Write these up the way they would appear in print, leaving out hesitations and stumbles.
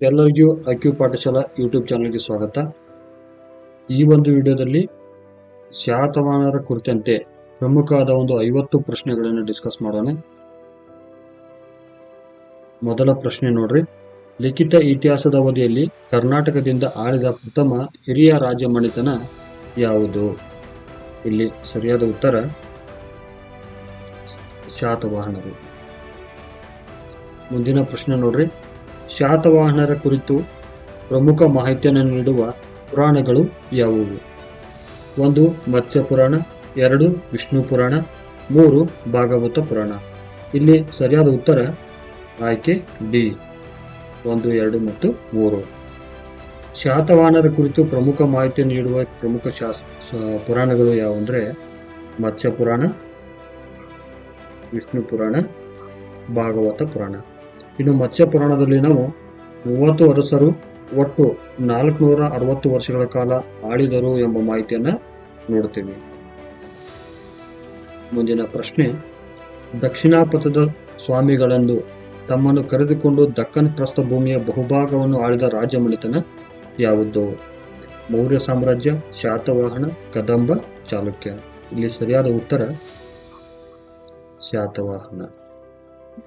ಎಲ್ಲರಿಗೂ IQ Pathshala YouTube ಚಾನಲ್ಗೆ ಸ್ವಾಗತ. ಈ ಒಂದು ವಿಡಿಯೋದಲ್ಲಿ ಶಾತವಾಹನರ ಕುರಿತಂತೆ ಪ್ರಮುಖವಾದ 50 ಪ್ರಶ್ನೆಗಳನ್ನು ಡಿಸ್ಕಸ್ ಮಾಡೋಣ. ಮೊದಲ ಪ್ರಶ್ನೆ ನೋಡ್ರಿ, ಲಿಖಿತ ಇತಿಹಾಸದ ಅವಧಿಯಲ್ಲಿ ಕರ್ನಾಟಕದಿಂದ ಆಳಿದ ಪ್ರಥಮ ಹಿರಿಯ ರಾಜ ಮನೆತನ ಯಾವುದು? ಇಲ್ಲಿ ಸರಿಯಾದ ಉತ್ತರ ಶಾತವಾಹನರು. ಮುಂದಿನ ಪ್ರಶ್ನೆ ನೋಡ್ರಿ, ಶಾತವಾಹನರ ಕುರಿತು ಪ್ರಮುಖ ಮಾಹಿತಿಯನ್ನು ನೀಡುವ ಪುರಾಣಗಳು ಯಾವುವು? 1 ಮತ್ಸ್ಯ ಪುರಾಣ, 2 ವಿಷ್ಣು ಪುರಾಣ, 3 ಭಾಗವತ ಪುರಾಣ. ಇಲ್ಲಿ ಸರಿಯಾದ ಉತ್ತರ ಆಯ್ಕೆ ಡಿ 1, 2 ಮತ್ತು 3. ಶಾತವಾಹನರ ಕುರಿತು ಪ್ರಮುಖ ಮಾಹಿತಿ ನೀಡುವ ಪ್ರಮುಖ ಪುರಾಣಗಳು ಯಾವುವಂದ್ರೆ ಮತ್ಸ್ಯ ಪುರಾಣ, ವಿಷ್ಣು ಪುರಾಣ, ಭಾಗವತ ಪುರಾಣ. ಇನ್ನು ಮತ್ಸ್ಯ ಪುರಾಣದಲ್ಲಿ ನಾವು 30 ಅರಸರು ಒಟ್ಟು 460 ವರ್ಷಗಳ ಕಾಲ ಆಳಿದರು ಎಂಬ ಮಾಹಿತಿಯನ್ನ ನೋಡ್ತೀವಿ. ಮುಂದಿನ ಪ್ರಶ್ನೆ, ದಕ್ಷಿಣಾಪಥದ ಸ್ವಾಮಿಗಳೆಂದು ತಮ್ಮನ್ನು ಕರೆದುಕೊಂಡು ದಕ್ಕನ್ ಪ್ರಸ್ಥಭೂಮಿಯ ಬಹುಭಾಗವನ್ನು ಆಳಿದ ರಾಜ ಮನೆತನ ಯಾವುದು? ಮೌರ್ಯ ಸಾಮ್ರಾಜ್ಯ, ಶಾತವಾಹನ, ಕದಂಬ, ಚಾಲುಕ್ಯ. ಇಲ್ಲಿ ಸರಿಯಾದ ಉತ್ತರ ಶಾತವಾಹನ.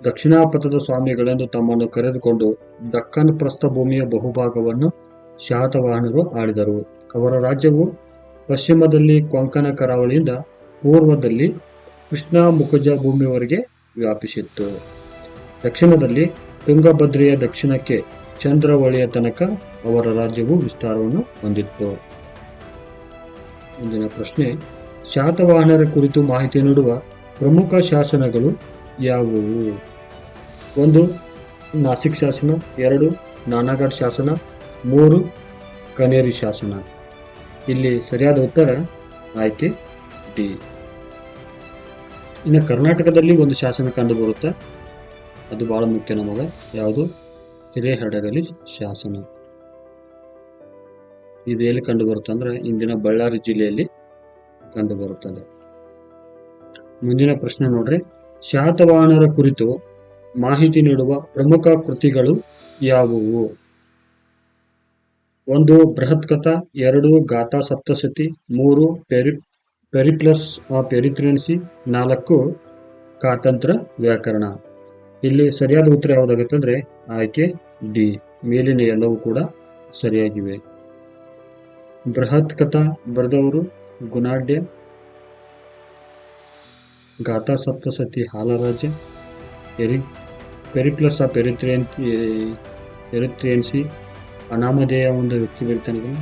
ದಕ್ಷಿಣಾಪಥದ ಸ್ವಾಮಿಗಳೆಂದು ತಮ್ಮನ್ನು ಕರೆದುಕೊಂಡು ದಕ್ಕನ್ ಪ್ರಸ್ಥಭೂಮಿಯ ಬಹುಭಾಗವನ್ನು ಶಾತವಾಹನರು ಆಳಿದರು. ಅವರ ರಾಜ್ಯವು ಪಶ್ಚಿಮದಲ್ಲಿ ಕೊಂಕಣ ಕರಾವಳಿಯಿಂದ ಪೂರ್ವದಲ್ಲಿ ಕೃಷ್ಣಾ ಮುಖಜ ಭೂಮಿಯವರೆಗೆ ವ್ಯಾಪಿಸಿತ್ತು. ದಕ್ಷಿಣದಲ್ಲಿ ತುಂಗಭದ್ರೆಯ ದಕ್ಷಿಣಕ್ಕೆ ಚಂದ್ರವಳಿಯ ತನಕ ಅವರ ರಾಜ್ಯವು ವಿಸ್ತಾರವನ್ನು ಹೊಂದಿತ್ತು. ಮುಂದಿನ ಪ್ರಶ್ನೆ, ಶಾತವಾಹನರ ಕುರಿತು ಮಾಹಿತಿ ನೀಡುವ ಪ್ರಮುಖ ಶಾಸನಗಳು ಯಾವುವು? 1 ನಾಸಿಕ್ ಶಾಸನ, 2 ನಾನಾಗಢ ಶಾಸನ, 3 ಕನೇರಿ ಶಾಸನ. ಇಲ್ಲಿ ಸರಿಯಾದ ಉತ್ತರ ಆಯ್ಕೆ ಡಿ. ಇನ್ನು ಕರ್ನಾಟಕದಲ್ಲಿ ಒಂದು ಶಾಸನ ಕಂಡು ಬರುತ್ತೆ, ಅದು ಬಹಳ ಮುಖ್ಯ ನಮಗೆ. ಯಾವುದು? ಹಿರೇಹಡಗಲಿ ಶಾಸನ. ಇದು ಎಲ್ಲಿ ಕಂಡು ಬರುತ್ತೆ ಅಂದ್ರೆ ಇಂದಿನ ಬಳ್ಳಾರಿ ಜಿಲ್ಲೆಯಲ್ಲಿ ಕಂಡು ಬರುತ್ತದೆ. ಮುಂದಿನ ಪ್ರಶ್ನೆ ನೋಡ್ರಿ, ಶಾತವಾಹನರ ಕುರಿತು ಮಾಹಿತಿ ನೀಡುವ ಪ್ರಮುಖ ಕೃತಿಗಳು ಯಾವುವು? 1 ಬೃಹತ್ ಕಥಾ, 2 ಗಾಥಾ ಸಪ್ತಶತಿ, 3 ಪೆರಿಪ್ಲಸ್ ಆಫ್ ಎರಿಥ್ರಿಯನ್ಸಿ, 4 ಕಾತಂತ್ರ ವ್ಯಾಕರಣ. ಇಲ್ಲಿ ಸರಿಯಾದ ಉತ್ತರ ಯಾವುದಾಗುತ್ತೆ ಅಂದ್ರೆ ಆಯ್ಕೆ ಡಿ. ಮೇಲಿನ ಎಲ್ಲವೂ ಕೂಡ ಸರಿಯಾಗಿವೆ. ಬೃಹತ್ ಕಥಾ ಬರೆದವರು ಗುಣಾಢ್ಯ, ಗಾಥಾ ಸಪ್ತಶತಿ ಹಾಲರಾಜ್ಯ, ಪೆರಿಪ್ಲಸ್ ಆಫ್ ಎರಿಥ್ರಿಯನ್ಸಿ ಅನಾಮಧೇಯ ಒಂದು ವ್ಯಕ್ತಿ ಬರೀತಾನೆ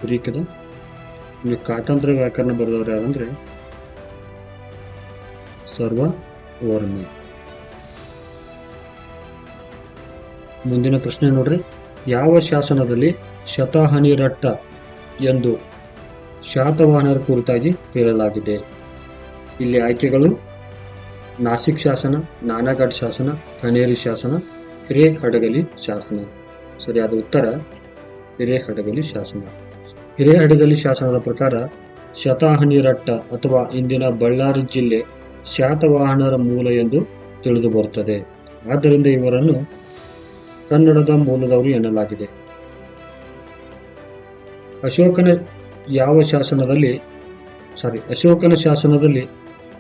ಗ್ರೀಕದ. ಇನ್ನು ಕಾತಂತ್ರ ವ್ಯಾಕರಣ ಬರೆದವರು ಯಾರಂದ್ರೆ ಸರ್ವವರ್ಮ. ಮುಂದಿನ ಪ್ರಶ್ನೆ ನೋಡ್ರಿ, ಯಾವ ಶಾಸನದಲ್ಲಿ ಶತಹನಿರಟ್ಟ ಎಂದು ಶಾತವಾಹನರ ಕುರಿತಾಗಿ ಹೇಳಲಾಗಿದೆ? ಇಲ್ಲಿ ಆಯ್ಕೆಗಳು ನಾಸಿಕ್ ಶಾಸನ, ನಾನಾಗಢ ಶಾಸನ, ಕನೇರಿ ಶಾಸನ, ಹಿರೇಹಡಗಲಿ ಶಾಸನ. ಸರಿಯಾದ ಉತ್ತರ ಹಿರೇಹಡಗಲಿ ಶಾಸನ. ಹಿರೇಹಡಗಲಿ ಶಾಸನದ ಪ್ರಕಾರ ಶತಹನಿರಟ್ಟ ಅಥವಾ ಇಂದಿನ ಬಳ್ಳಾರಿ ಜಿಲ್ಲೆ ಶಾತವಾಹನರ ಮೂಲ ಎಂದು ತಿಳಿದು ಬರುತ್ತದೆ. ಆದ್ದರಿಂದ ಇವರನ್ನು ಕನ್ನಡದ ಮೂಲದವರು ಎನ್ನಲಾಗಿದೆ. ಅಶೋಕನ ಶಾಸನದಲ್ಲಿ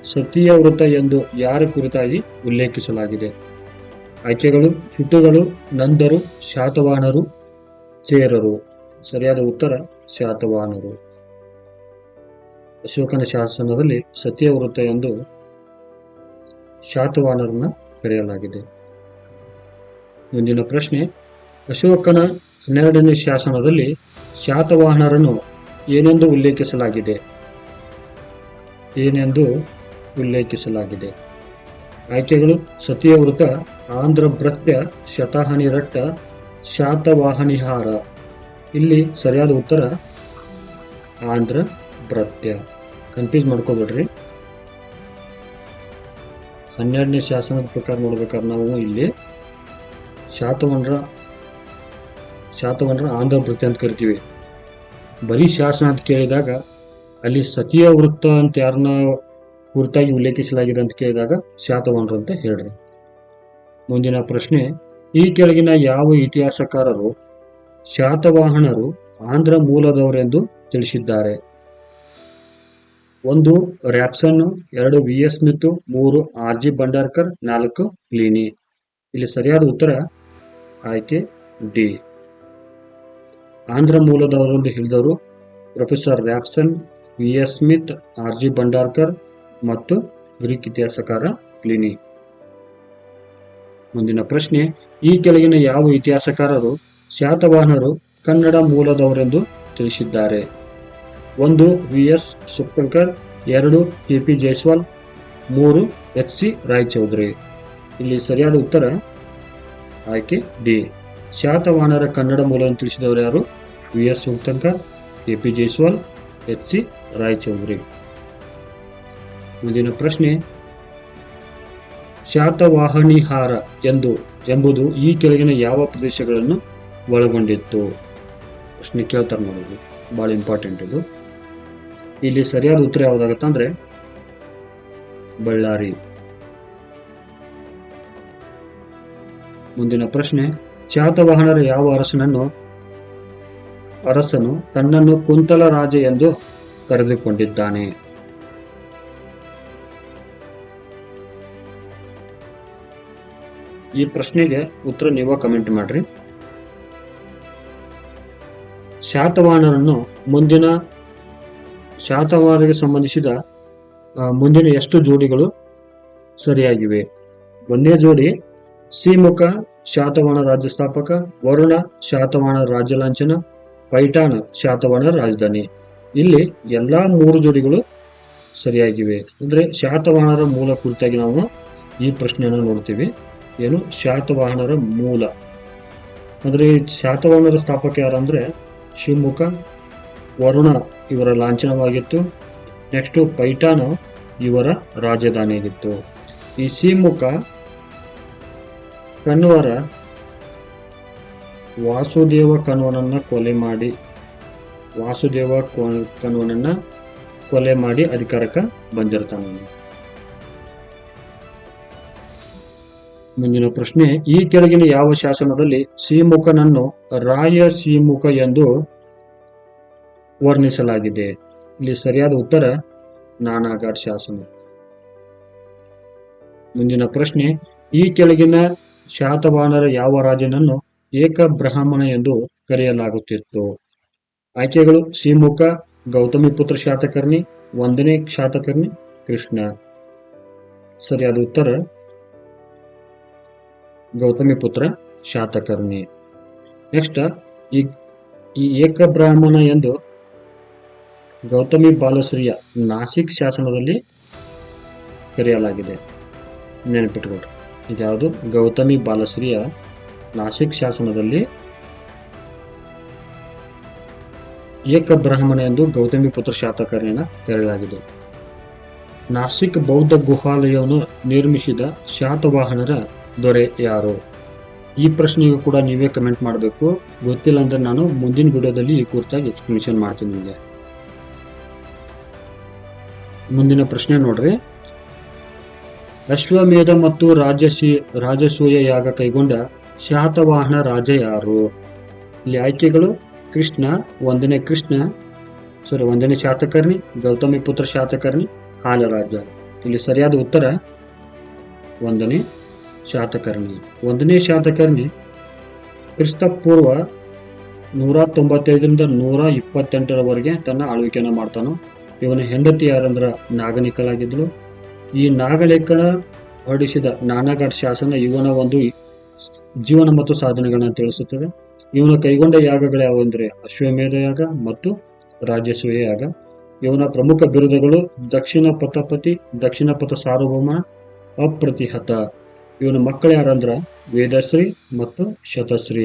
ಸತಿಯ ವೃತ್ತ ಎಂದು ಯಾರ ಕುರಿತಾಗಿ ಉಲ್ಲೇಖಿಸಲಾಗಿದೆ? ಆಯ್ಕೆಗಳು ಚುಟುಗಳು, ನಂದರು, ಶಾತವಾಹನರು, ಚೇರರು. ಸರಿಯಾದ ಉತ್ತರ ಶಾತವಾಹನರು. ಅಶೋಕನ ಶಾಸನದಲ್ಲಿ ಸತಿಯ ವೃತ್ತ ಎಂದು ಶಾತವಾಹನರನ್ನ ಕರೆಯಲಾಗಿದೆ. ಮುಂದಿನ ಪ್ರಶ್ನೆ, ಅಶೋಕನ 12ನೇ ಶಾಸನದಲ್ಲಿ ಶಾತವಾಹನರನ್ನು ಏನೆಂದು ಉಲ್ಲೇಖಿಸಲಾಗಿದೆ? ಆಯ್ಕೆಗಳು ಸತಿಯ ವೃತ್ತ, ಆಂಧ್ರ ಭೃತ್ಯ, ಶತಹನಿರಟ್ಟ, ಶಾತವಾಹನಿಹಾರ. ಇಲ್ಲಿ ಸರಿಯಾದ ಉತ್ತರ ಆಂಧ್ರ ಭೃತ್ಯ. ಕನ್ಫ್ಯೂಸ್ ಮಾಡ್ಕೋಬೇಡ್ರಿ. 12ನೇ ಶಾಸನದ ಪ್ರಕಾರ ನೋಡ್ಬೇಕಾದ್ರೆ ನಾವು ಇಲ್ಲಿ ಶಾತವಾಹನರ ಆಂಧ್ರ ಭೃತ್ಯ ಅಂತ ಕರಿತೀವಿ. ಬರೀ ಶಾಸನ ಅಂತ ಕೇಳಿದಾಗ ಅಲ್ಲಿ ಸತಿಯ ವೃತ್ತ ಅಂತ ಯಾರನ್ನ ಕುರಿತಾಗಿ ಉಲ್ಲೇಖಿಸಲಾಗಿದೆ ಅಂತ ಕೇಳಿದಾಗ ಶಾತವಾಹನರು ಅಂತ ಹೇಳ್ರಿ. ಮುಂದಿನ ಪ್ರಶ್ನೆ, ಈ ಕೆಳಗಿನ ಯಾವ ಇತಿಹಾಸಕಾರರು ಶಾತವಾಹನರು ಆಂಧ್ರ ಮೂಲದವರೆಂದು ತಿಳಿಸಿದ್ದಾರೆ? 1 Rapson, 2 V S. Smith, 3 R G. Bhandarkar, 4 Pliny. ಇಲ್ಲಿ ಸರಿಯಾದ ಉತ್ತರ ಆಯ್ಕೆ ಡಿ. ಆಂಧ್ರ ಮೂಲದವರೆಂದು ಹೇಳಿದವರು professor Rapson, V S. Smith, R G. Bhandarkar ಮತ್ತು ಗ್ರೀಕ್ ಇತಿಹಾಸಕಾರ ಪ್ಲಿನಿ. ಮುಂದಿನ ಪ್ರಶ್ನೆ, ಈ ಕೆಳಗಿನ ಯಾವ ಇತಿಹಾಸಕಾರರು ಶಾತವಾಹನರು ಕನ್ನಡ ಮೂಲದವರೆಂದು ತಿಳಿಸಿದ್ದಾರೆ? 1 ವಿ.ಎಸ್. ಸುಪ್ತಂಕರ್, 2 ಕೆ.ಪಿ. ಜೈಸ್ವಾಲ್, 3 ಎಚ್.ಸಿ. ರಾಯಚೌಧರಿ. ಇಲ್ಲಿ ಸರಿಯಾದ ಉತ್ತರ ಆಯ್ಕೆ ಡಿ. ಶಾತವಾಹನರ ಕನ್ನಡ ಮೂಲವನ್ನು ತಿಳಿಸಿದವರು ಯಾರು? ವಿ.ಎಸ್. ಸುಪ್ತಂಕರ್, ಕೆ.ಪಿ. ಜೈಸ್ವಾಲ್, ಎಚ್.ಸಿ. ರಾಯಚೌಧರಿ. ಮುಂದಿನ ಪ್ರಶ್ನೆ, ಶಾತವಾಹನಿಹಾರ ಎಂಬುದು ಈ ಕೆಳಗಿನ ಯಾವ ಪ್ರದೇಶಗಳನ್ನು ಒಳಗೊಂಡಿತ್ತು? ಪ್ರಶ್ನೆ ಕೇಳ್ತಾರೆ ನೋಡೋದು, ಬಹಳ ಇಂಪಾರ್ಟೆಂಟ್ ಇದು. ಇಲ್ಲಿ ಸರಿಯಾದ ಉತ್ತರ ಯಾವುದಾಗತ್ತೆ ಅಂದ್ರೆ ಬಳ್ಳಾರಿ. ಮುಂದಿನ ಪ್ರಶ್ನೆ, ಶಾತವಾಹನರ ಯಾವ ಅರಸನು ತನ್ನನ್ನು ಕುಂತಲ ರಾಜ ಎಂದು ಕರೆದುಕೊಂಡಿದ್ದಾನೆ? ಈ ಪ್ರಶ್ನೆಗೆ ಉತ್ತರ ನೀವು ಕಮೆಂಟ್ ಮಾಡ್ರಿ. ಶಾತವಾಹನರಿಗೆ ಸಂಬಂಧಿಸಿದ ಮುಂದಿನ ಎಷ್ಟು ಜೋಡಿಗಳು ಸರಿಯಾಗಿವೆ? 1ನೇ ಜೋಡಿ ಸಿಮುಖ ಶಾತವಾಹನ ರಾಜ್ಯ ಸ್ಥಾಪಕ, ವರುಣ ಶಾತವಾಹನ ರಾಜ್ಯ ಲಾಂಛನ, ಪೈಠಾಣ ಶಾತವಾಹನ ರಾಜಧಾನಿ. ಇಲ್ಲಿ ಎಲ್ಲಾ 3 ಜೋಡಿಗಳು ಸರಿಯಾಗಿವೆ. ಅಂದ್ರೆ ಶಾತವಾಹನರ ಮೂಲ ಕುರಿತಾಗಿ ನಾವು ಈ ಪ್ರಶ್ನೆಯನ್ನು ನೋಡ್ತೀವಿ. ಏನು ಶಾತವಾಹನರ ಮೂಲ ಅಂದ್ರೆ ಶಾತವಾಹನರ ಸ್ಥಾಪಕ ಯಾರಂದ್ರೆ ಶಿವಮುಖ, ವರುಣ ಇವರ ಲಾಂಛನವಾಗಿತ್ತು. ನೆಕ್ಸ್ಟ್ ಪೈಠಾಣ ಇವರ ರಾಜಧಾನಿ ಆಗಿತ್ತು. ಈ ಸಿಮುಖ ಕಣ್ವರ ವಾಸುದೇವ ಕಣ್ವನನ್ನ ಕೊಲೆ ಮಾಡಿ ಅಧಿಕಾರಕ್ಕೆ ಬಂದಿರ್ತಾನೆ. ಮುಂದಿನ ಪ್ರಶ್ನೆ, ಈ ಕೆಳಗಿನ ಯಾವ ಶಾಸನದಲ್ಲಿ ಸಿಮುಖನನ್ನು ರಾಯ ಸಿಮುಖ ಎಂದು ವರ್ಣಿಸಲಾಗಿದೆ? ಇಲ್ಲಿ ಸರಿಯಾದ ಉತ್ತರ ನಾನಾಘಾಟ್ ಶಾಸನ. ಮುಂದಿನ ಪ್ರಶ್ನೆ, ಈ ಕೆಳಗಿನ ಶಾತವಾಹನರ ಯಾವ ರಾಜನನ್ನು ಏಕ ಬ್ರಾಹ್ಮಣ ಎಂದು ಕರೆಯಲಾಗುತ್ತಿತ್ತು? ಆಯ್ಕೆಗಳು ಸಿಮುಖ, ಗೌತಮಿಪುತ್ರ ಶಾತಕರ್ಣಿ, 1ನೇ ಶಾತಕರ್ಣಿ, ಕೃಷ್ಣ. ಸರಿಯಾದ ಉತ್ತರ ಗೌತಮಿಪುತ್ರ ಶಾತಕರ್ಣಿ. ನೆಕ್ಸ್ಟ್, ಈ ಏಕ ಬ್ರಾಹ್ಮಣ ಎಂದು ಗೌತಮಿ ಬಾಲಶ್ರೀಯ ನಾಸಿಕ್ ಶಾಸನದಲ್ಲಿ ಕರೆಯಲಾಗಿದೆ. ನೆನಪಿಟ್ಟುಕೊಡ್ರಿ, ಇದ್ಯಾವುದು? ಗೌತಮಿ ಬಾಲಶ್ರೀಯ ನಾಸಿಕ್ ಶಾಸನದಲ್ಲಿ ಏಕ ಬ್ರಾಹ್ಮಣ ಎಂದು ಗೌತಮಿಪುತ್ರ ಶಾತಕರ್ಣಿಯನ್ನ ಕರೆಯಲಾಗಿದೆ. ನಾಸಿಕ್ ಬೌದ್ಧ ಗುಹಾಲಯವನ್ನು ನಿರ್ಮಿಸಿದ ಶಾತವಾಹನರ ದೊರೆ ಯಾರು? ಈ ಪ್ರಶ್ನೆಗೂ ಕೂಡ ನೀವೇ ಕಮೆಂಟ್ ಮಾಡಬೇಕು. ಗೊತ್ತಿಲ್ಲ ಅಂದ್ರೆ ನಾನು ಮುಂದಿನ ವಿಡಿಯೋದಲ್ಲಿ ಈ ಕುರಿತಾಗಿ ಎಕ್ಸ್ಪ್ಲನೇಷನ್ ಮಾಡ್ತೀನಿ ನಿಮಗೆ. ಮುಂದಿನ ಪ್ರಶ್ನೆ ನೋಡ್ರಿ, ಅಶ್ವಮೇಧ ಮತ್ತು ರಾಜಸೂಯ ಯಾಗ ಕೈಗೊಂಡ ಶಾತವಾಹನ ರಾಜ ಯಾರು? ಇಲ್ಲಿ ಆಯ್ಕೆಗಳು ಕೃಷ್ಣ, 1ನೇ ಶಾತಕರ್ಣಿ, ಗೌತಮಿಪುತ್ರ ಶಾತಕರ್ಣಿ, ಹಾಲರಾಜ. ಇಲ್ಲಿ ಸರಿಯಾದ ಉತ್ತರ 1ನೇ ಶಾತಕರ್ಣಿ. 1ನೇ ಶಾತಕರ್ಣಿ ಕ್ರಿಸ್ತಪೂರ್ವ 195ರಿಂದ 128ರವರೆಗೆ ತನ್ನ ಆಳ್ವಿಕೆಯನ್ನು ಮಾಡ್ತಾನೋ. ಇವನ ಹೆಂಡತಿ ಯಾರಂದ್ರ ನಾಗನಿಕಲಾಗಿದ್ಲು. ಈ ನಾಗಲೇಖನ ಹೊರಡಿಸಿದ ನಾನಾಘಾಟ್ ಶಾಸನ ಇವನ ಒಂದು ಜೀವನ ಮತ್ತು ಸಾಧನೆಗಳನ್ನ ತಿಳಿಸುತ್ತದೆ. ಇವನ ಕೈಗೊಂಡ ಯಾಗಗಳು ಯಾವುವೆಂದರೆ ಅಶ್ವಮೇಧ ಯಾಗ ಮತ್ತು ರಾಜಸೂಯ ಯಾಗ. ಇವನ ಪ್ರಮುಖ ಬಿರುದುಗಳು ದಕ್ಷಿಣ ಪಥಪತಿ, ದಕ್ಷಿಣ ಪಥ ಸಾರ್ವಭೌಮ, ಅಪ್ರತಿಹತ. ಇವನ ಮಕ್ಕಳು ಯಾರಂದ್ರ ವೇದಶ್ರೀ ಮತ್ತು ಶತಶ್ರೀ.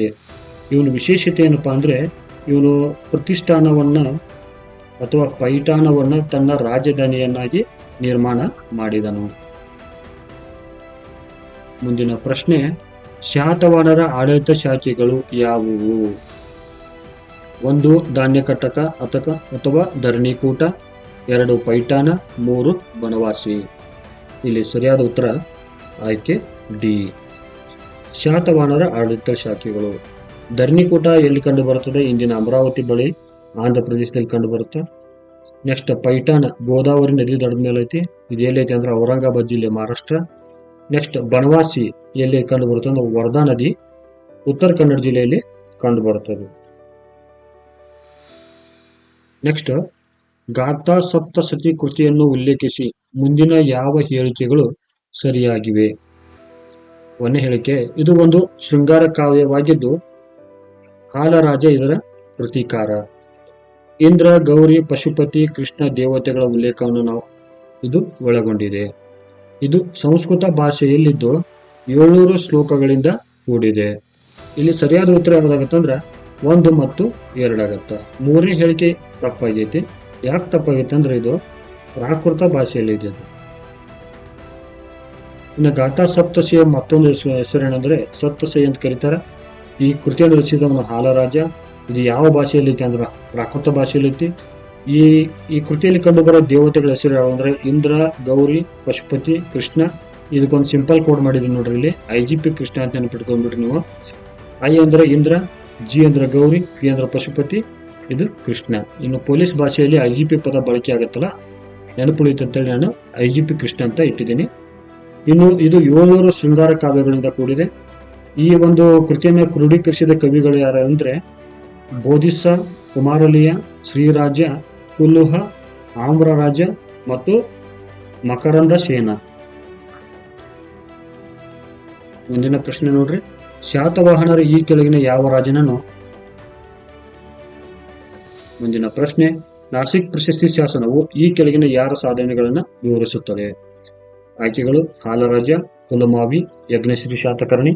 ಇವನ ವಿಶೇಷತೆ ಏನಪ್ಪಾ ಅಂದ್ರೆ ಇವನು ಪ್ರತಿಷ್ಠಾನವನ್ನ ಅಥವಾ ಪೈಠಾಣವನ್ನ ತನ್ನ ರಾಜಧಾನಿಯನ್ನಾಗಿ ನಿರ್ಮಾಣ ಮಾಡಿದನು. ಮುಂದಿನ ಪ್ರಶ್ನೆ, ಶಾತವಾಹನರ ಆಡಳಿತ ಶಾಖೆಗಳು ಯಾವುವು? 1 ಧಾನ್ಯಕಟಕ ಅಥವಾ ಧರಣಿಕೂಟ, 2 ಪೈಠಾಣ, 3 ಬನವಾಸಿ. ಇಲ್ಲಿ ಸರಿಯಾದ ಉತ್ತರ ಆಯ್ಕೆ ಡಿ. ಶಾತವಾಹನರ ಆಡಳಿತ ಶಾಖೆಗಳು. ಧರಣಿಕೂಟ ಎಲ್ಲಿ ಕಂಡು ಬರುತ್ತದೆ? ಇಂದಿನ ಅಮರಾವತಿ ಬಳಿ ಆಂಧ್ರ ಪ್ರದೇಶದಲ್ಲಿ ಕಂಡು ಬರುತ್ತೆ. ನೆಕ್ಸ್ಟ್ ಪೈಠಾನ್ ಗೋದಾವರಿ ನದಿ ದಡದ ಮೇಲೆ ಐತಿ. ಇದು ಎಲ್ಲೈತಿ ಅಂದ್ರೆ ಔರಂಗಾಬಾದ್ ಜಿಲ್ಲೆ, ಮಹಾರಾಷ್ಟ್ರ. ನೆಕ್ಸ್ಟ್ ಬನವಾಸಿ ಎಲ್ಲಿ ಕಂಡು ಬರುತ್ತೆ ಅಂದ್ರೆ ವರ್ಧಾ ನದಿ, ಉತ್ತರ ಕನ್ನಡ ಜಿಲ್ಲೆಯಲ್ಲಿ ಕಂಡು ಬರುತ್ತದೆ. ನೆಕ್ಸ್ಟ್ ಗಾಥಾ ಸಪ್ತಸತಿ ಕೃತಿಯನ್ನು ಉಲ್ಲೇಖಿಸಿ ಮುಂದಿನ ಯಾವ ಹೇಳಿಕೆಗಳು ಸರಿಯಾಗಿವೆ? ಒಂದನೇ ಹೇಳಿಕೆ, ಇದು ಒಂದು ಶೃಂಗಾರ ಕಾವ್ಯವಾಗಿದ್ದು ಹಾಲರಾಜ ಇದರ ಪ್ರತೀಕಾರ. ಇಂದ್ರ, ಗೌರಿ, ಪಶುಪತಿ, ಕೃಷ್ಣ ದೇವತೆಗಳ ಉಲ್ಲೇಖವನ್ನು ನಾವು ಇದು ಒಳಗೊಂಡಿದೆ. ಇದು ಸಂಸ್ಕೃತ ಭಾಷೆಯಲ್ಲಿದ್ದು 700 ಶ್ಲೋಕಗಳಿಂದ ಕೂಡಿದೆ. ಇಲ್ಲಿ ಸರಿಯಾದ ಉತ್ತರ ಯಾವ್ದಾಗತ್ತಂದ್ರೆ 1 ಮತ್ತು 2 ಆಗತ್ತ. ಮೂರನೇ ಹೇಳಿಕೆ ತಪ್ಪಾಗೈತಿ. ಯಾಕೆ ತಪ್ಪಾಗೈತೆ ಅಂದ್ರೆ ಇದು ಪ್ರಾಕೃತ ಭಾಷೆಯಲ್ಲಿದೆ. ಇನ್ನು ಗಾಥಾ ಸಪ್ತಸಿಯ ಮತ್ತೊಂದು ಹೆಸರೇನೆಂದ್ರೆ ಸಪ್ತಸಿ ಅಂತ ಕರೀತಾರೆ. ಈ ಕೃತಿಯನ್ನು ರಚಿಸಿದವನು ಹಾಲರಾಜ. ಇದು ಯಾವ ಭಾಷೆಯಲ್ಲಿ ಐತಿ ಅಂದ್ರೆ ಪ್ರಾಕೃತ ಭಾಷೆಯಲ್ಲಿ ಐತಿ. ಈ ಕೃತಿಯಲ್ಲಿ ಕಂಡುಬರೋ ದೇವತೆಗಳ ಹೆಸರು ಯಾವ ಅಂದ್ರೆ ಇಂದ್ರ, ಗೌರಿ, ಪಶುಪತಿ, ಕೃಷ್ಣ. ಇದಕ್ಕೊಂದು ಸಿಂಪಲ್ ಕೋಡ್ ಮಾಡಿದೀನಿ ನೋಡ್ರಿ ಇಲ್ಲಿ, IGP ಕೃಷ್ಣ ಅಂತ ನೆನಪಿಟ್ಕೊಂಡ್ಬಿಟ್ರಿ ನೀವು. I ಅಂದ್ರೆ ಇಂದ್ರ, G ಅಂದ್ರೆ ಗೌರಿ, P ಅಂದ್ರೆ ಪಶುಪತಿ, ಇದು ಕೃಷ್ಣ. ಇನ್ನು ಪೊಲೀಸ್ ಭಾಷೆಯಲ್ಲಿ IGP ಪದ ಬಳಕೆ ಆಗುತ್ತಲ್ಲ, ನೆನಪುಳಿತು ಅಂತೇಳಿ ನಾನು IGP ಕೃಷ್ಣ ಅಂತ ಇಟ್ಟಿದ್ದೀನಿ. ಇನ್ನು ಇದು 700 ಶೃಂಗಾರ ಕಾವ್ಯಗಳಿಂದ ಕೂಡಿದೆ. ಈ ಒಂದು ಕೃತಿಯನ್ನು ಕ್ರೋಢೀಕರಿಸಿದ ಕವಿಗಳು ಯಾರು ಅಂದ್ರೆ ಬೋಧಿಸ, ಕುಮಾರಲಿಯ, ಶ್ರೀರಾಜ, ಕುಲುಹ, ಆಮ್ರರಾಜ ಮತ್ತು ಮಕರಂದ ಸೇನ. ಮುಂದಿನ ಪ್ರಶ್ನೆ ನೋಡ್ರಿ, ಶಾತವಾಹನರ ಈ ಕೆಳಗಿನ ಯಾವ ರಾಜನನ್ನು? ಮುಂದಿನ ಪ್ರಶ್ನೆ, ನಾಸಿಕ್ ಪ್ರಶಸ್ತಿ ಶಾಸನವು ಈ ಕೆಳಗಿನ ಯಾರ ಸಾಧನೆಗಳನ್ನು ವಿವರಿಸುತ್ತದೆ? ಆಯ್ಕೆಗಳು ಹಾಲರಾಜ, ಪುಲಮಾವಿ, ಯಜ್ಞಶ್ರೀ ಶಾತಕರ್ಣಿ,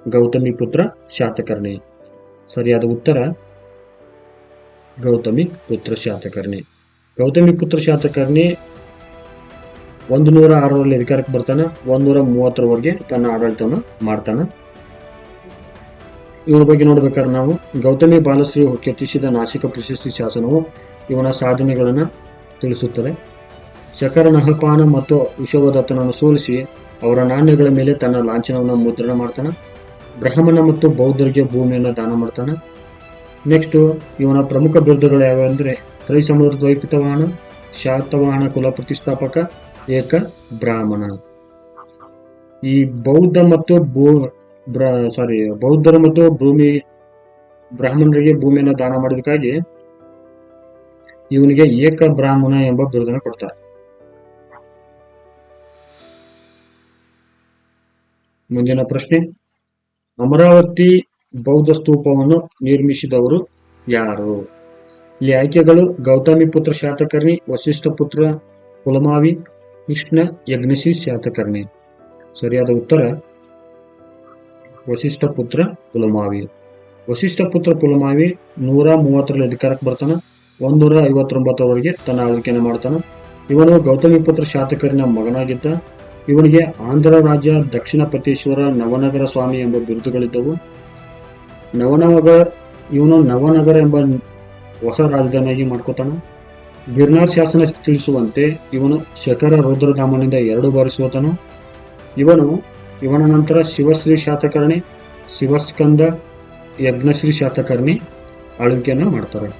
ಗೌತಮಿ ಪುತ್ರ ಶಾತಕರ್ಣಿ. ಸರಿಯಾದ ಉತ್ತರ ಗೌತಮಿ ಪುತ್ರ ಶಾತಕರ್ಣಿ. ಗೌತಮಿ ಪುತ್ರ ಶಾತಕರ್ಣಿ 106ರಲ್ಲಿ ಅಧಿಕಾರಕ್ಕೆ ಬರ್ತಾನೆ. 130ರವರೆಗೆ ತನ್ನ ಆಡಳಿತವನ್ನು ಮಾಡ್ತಾನೆ. ಇವನ ಬಗ್ಗೆ ನೋಡ್ಬೇಕಾದ್ರೆ ನಾವು ಗೌತಮಿ ಬಾಲಶ್ರೀ ಕೆತ್ತಿಸಿದ ನಾಸಿಕ ಪ್ರಶಸ್ತಿ ಶಾಸನವು ಇವನ ಸಾಧನೆಗಳನ್ನು ತಿಳಿಸುತ್ತದೆ. ಶಕರ ನಹಪಾನ ಮತ್ತು ವಿಶ್ವದತ್ತನನ್ನು ಸೋಲಿಸಿ ಅವರ ನಾಣ್ಯಗಳ ಮೇಲೆ ತನ್ನ ಲಾಂಛನವನ್ನು ಮುದ್ರಣ ಮಾಡ್ತಾನೆ. ಬ್ರಾಹ್ಮಣ ಮತ್ತು ಬೌದ್ಧರಿಗೆ ಭೂಮಿಯನ್ನು ದಾನ ಮಾಡ್ತಾನೆ. ನೆಕ್ಸ್ಟ್ ಇವನ ಪ್ರಮುಖ ಬಿರುದುಗಳು ಯಾವ್ಯಾವ ಅಂದರೆ ತ್ರೈಸಮುದ್ರ ದ್ವೈಪಿತವಾಹನ, ಶಾತವಾಹನ ಕುಲ ಪ್ರತಿಷ್ಠಾಪಕ, ಏಕ ಬ್ರಾಹ್ಮಣ. ಈ ಬೌದ್ಧರು ಮತ್ತು ಬ್ರಾಹ್ಮಣರಿಗೆ ಭೂಮಿಯನ್ನು ದಾನ ಮಾಡೋದಕ್ಕಾಗಿ ಇವನಿಗೆ ಏಕ ಬ್ರಾಹ್ಮಣ ಎಂಬ ಬಿರುದನ್ನು ಕೊಡ್ತಾರೆ. ಮುಂದಿನ ಪ್ರಶ್ನೆ, ಅಮರಾವತಿ ಬೌದ್ಧ ಸ್ತೂಪವನ್ನು ನಿರ್ಮಿಸಿದವರು ಯಾರು? ಇಲ್ಲಿ ಆಯ್ಕೆಗಳು ಗೌತಮಿ ಪುತ್ರ ಶಾತಕರ್ಣಿ, ವಸಿಷ್ಠ ಪುತ್ರ ಪುಲಮಾವಿ, ಕೃಷ್ಣ, ಯಜ್ಞಶ್ರೀ ಶಾತಕರ್ಣಿ. ಸರಿಯಾದ ಉತ್ತರ ವಸಿಷ್ಠ ಪುತ್ರ ಪುಲಮಾವಿ. ವಸಿಷ್ಠ ಪುತ್ರ ಪುಲಮಾವಿ 130ರಲ್ಲಿ ಅಧಿಕಾರಕ್ಕೆ ಬರ್ತಾನೆ. 159ರವರೆಗೆ ತನ್ನ ಆಳ್ವಿಕೆಯನ್ನು ಮಾಡ್ತಾನೆ. ಇವನು ಗೌತಮಿ ಪುತ್ರ ಶಾತಕರ್ಣಿಯ ಮಗನಾಗಿದ್ದ. ಇವನಿಗೆ ಆಂಧ್ರ ರಾಜ್ಯ, ದಕ್ಷಿಣ ಪತೇಶ್ವರ, ನವನಗರ ಸ್ವಾಮಿ ಎಂಬ ಬಿರುದುಗಳಿದ್ದವು. ಇವನು ನವನಗರ ಎಂಬ ಹೊಸ ರಾಜಧಾನಿಯಾಗಿ ಮಾಡ್ಕೋತಾನೆ. ಗಿರ್ನಾರ್ ಶಾಸನ ತಿಳಿಸುವಂತೆ ಇವನು ಶಕರ ರುದ್ರಧಾಮನಿಂದ 2 ಬಾರಿ ಸೋತನು. ಇವನ ನಂತರ ಶಿವಶ್ರೀ ಶಾತಕರ್ಣಿ, ಶಿವಸ್ಕಂದ, ಯಜ್ಞಶ್ರೀ ಶಾತಕರ್ಣಿ ಆಳ್ವಿಕೆಯನ್ನು ಮಾಡ್ತಾರೆ.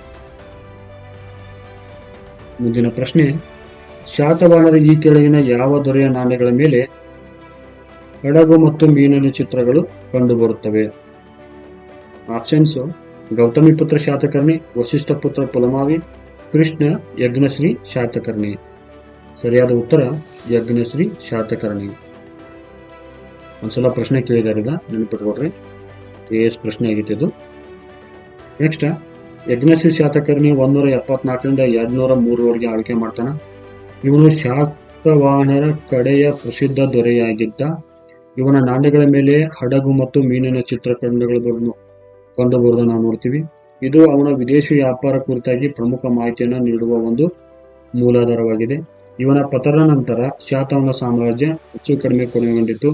ಮುಂದಿನ ಪ್ರಶ್ನೆ, ಶಾತವಾಹನರ ಈ ಕೆಳಗಿನ ಯಾವ ದೊರೆಯ ನಾಣ್ಯಗಳ ಮೇಲೆ ಹಡಗು ಮತ್ತು ಮೀನಿನ ಚಿತ್ರಗಳು ಕಂಡುಬರುತ್ತವೆ? ಆಪ್ಷನ್ಸ್ ಗೌತಮಿ ಪುತ್ರ ಶಾತಕರ್ಣಿ, ವಸಿಷ್ಠ ಪುತ್ರ ಪುಲಮಾವಿ, ಕೃಷ್ಣ, ಯಜ್ಞಶ್ರೀ ಶಾತಕರ್ಣಿ. ಸರಿಯಾದ ಉತ್ತರ ಯಜ್ಞಶ್ರೀ ಶಾತಕರ್ಣಿ. ಒಂದ್ಸಲ ಪ್ರಶ್ನೆ ಕೇಳಿದಾರೆ, ನೆನಪಿಟ್ಕೊಡ್ರಿ, KS ಪ್ರಶ್ನೆ ಆಗಿತ್ತು ಇದು. ನೆಕ್ಸ್ಟ್ ಯಜ್ಞಶ್ರೀ ಶಾತಕರ್ಣಿ 174ರಿಂದ 203ರವರೆಗೆ ಆಳ್ವಿಕೆ ಮಾಡ್ತಾನೆ. ಇವನು ಶಾತವಾಹನರ ಕಡೆಯ ಪ್ರಸಿದ್ಧ ದೊರೆಯಾಗಿದ್ದ. ಇವನ ನಾಣ್ಯಗಳ ಮೇಲೆ ಹಡಗು ಮತ್ತು ಮೀನಿನ ಚಿತ್ರಕಂಡಗಳನ್ನು ಕಂಡುಬರುವುದನ್ನು ನಾವು ನೋಡ್ತೀವಿ. ಇದು ಅವನ ವಿದೇಶಿ ವ್ಯಾಪಾರ ಕುರಿತಾಗಿ ಪ್ರಮುಖ ಮಾಹಿತಿಯನ್ನು ನೀಡುವ ಒಂದು ಮೂಲಾಧಾರವಾಗಿದೆ. ಇವನ ಪತನ ನಂತರ ಶಾತವಾಹನ ಸಾಮ್ರಾಜ್ಯ ಹೆಚ್ಚು ಕಡಿಮೆ ಕೊನೆಗೊಂಡಿತು.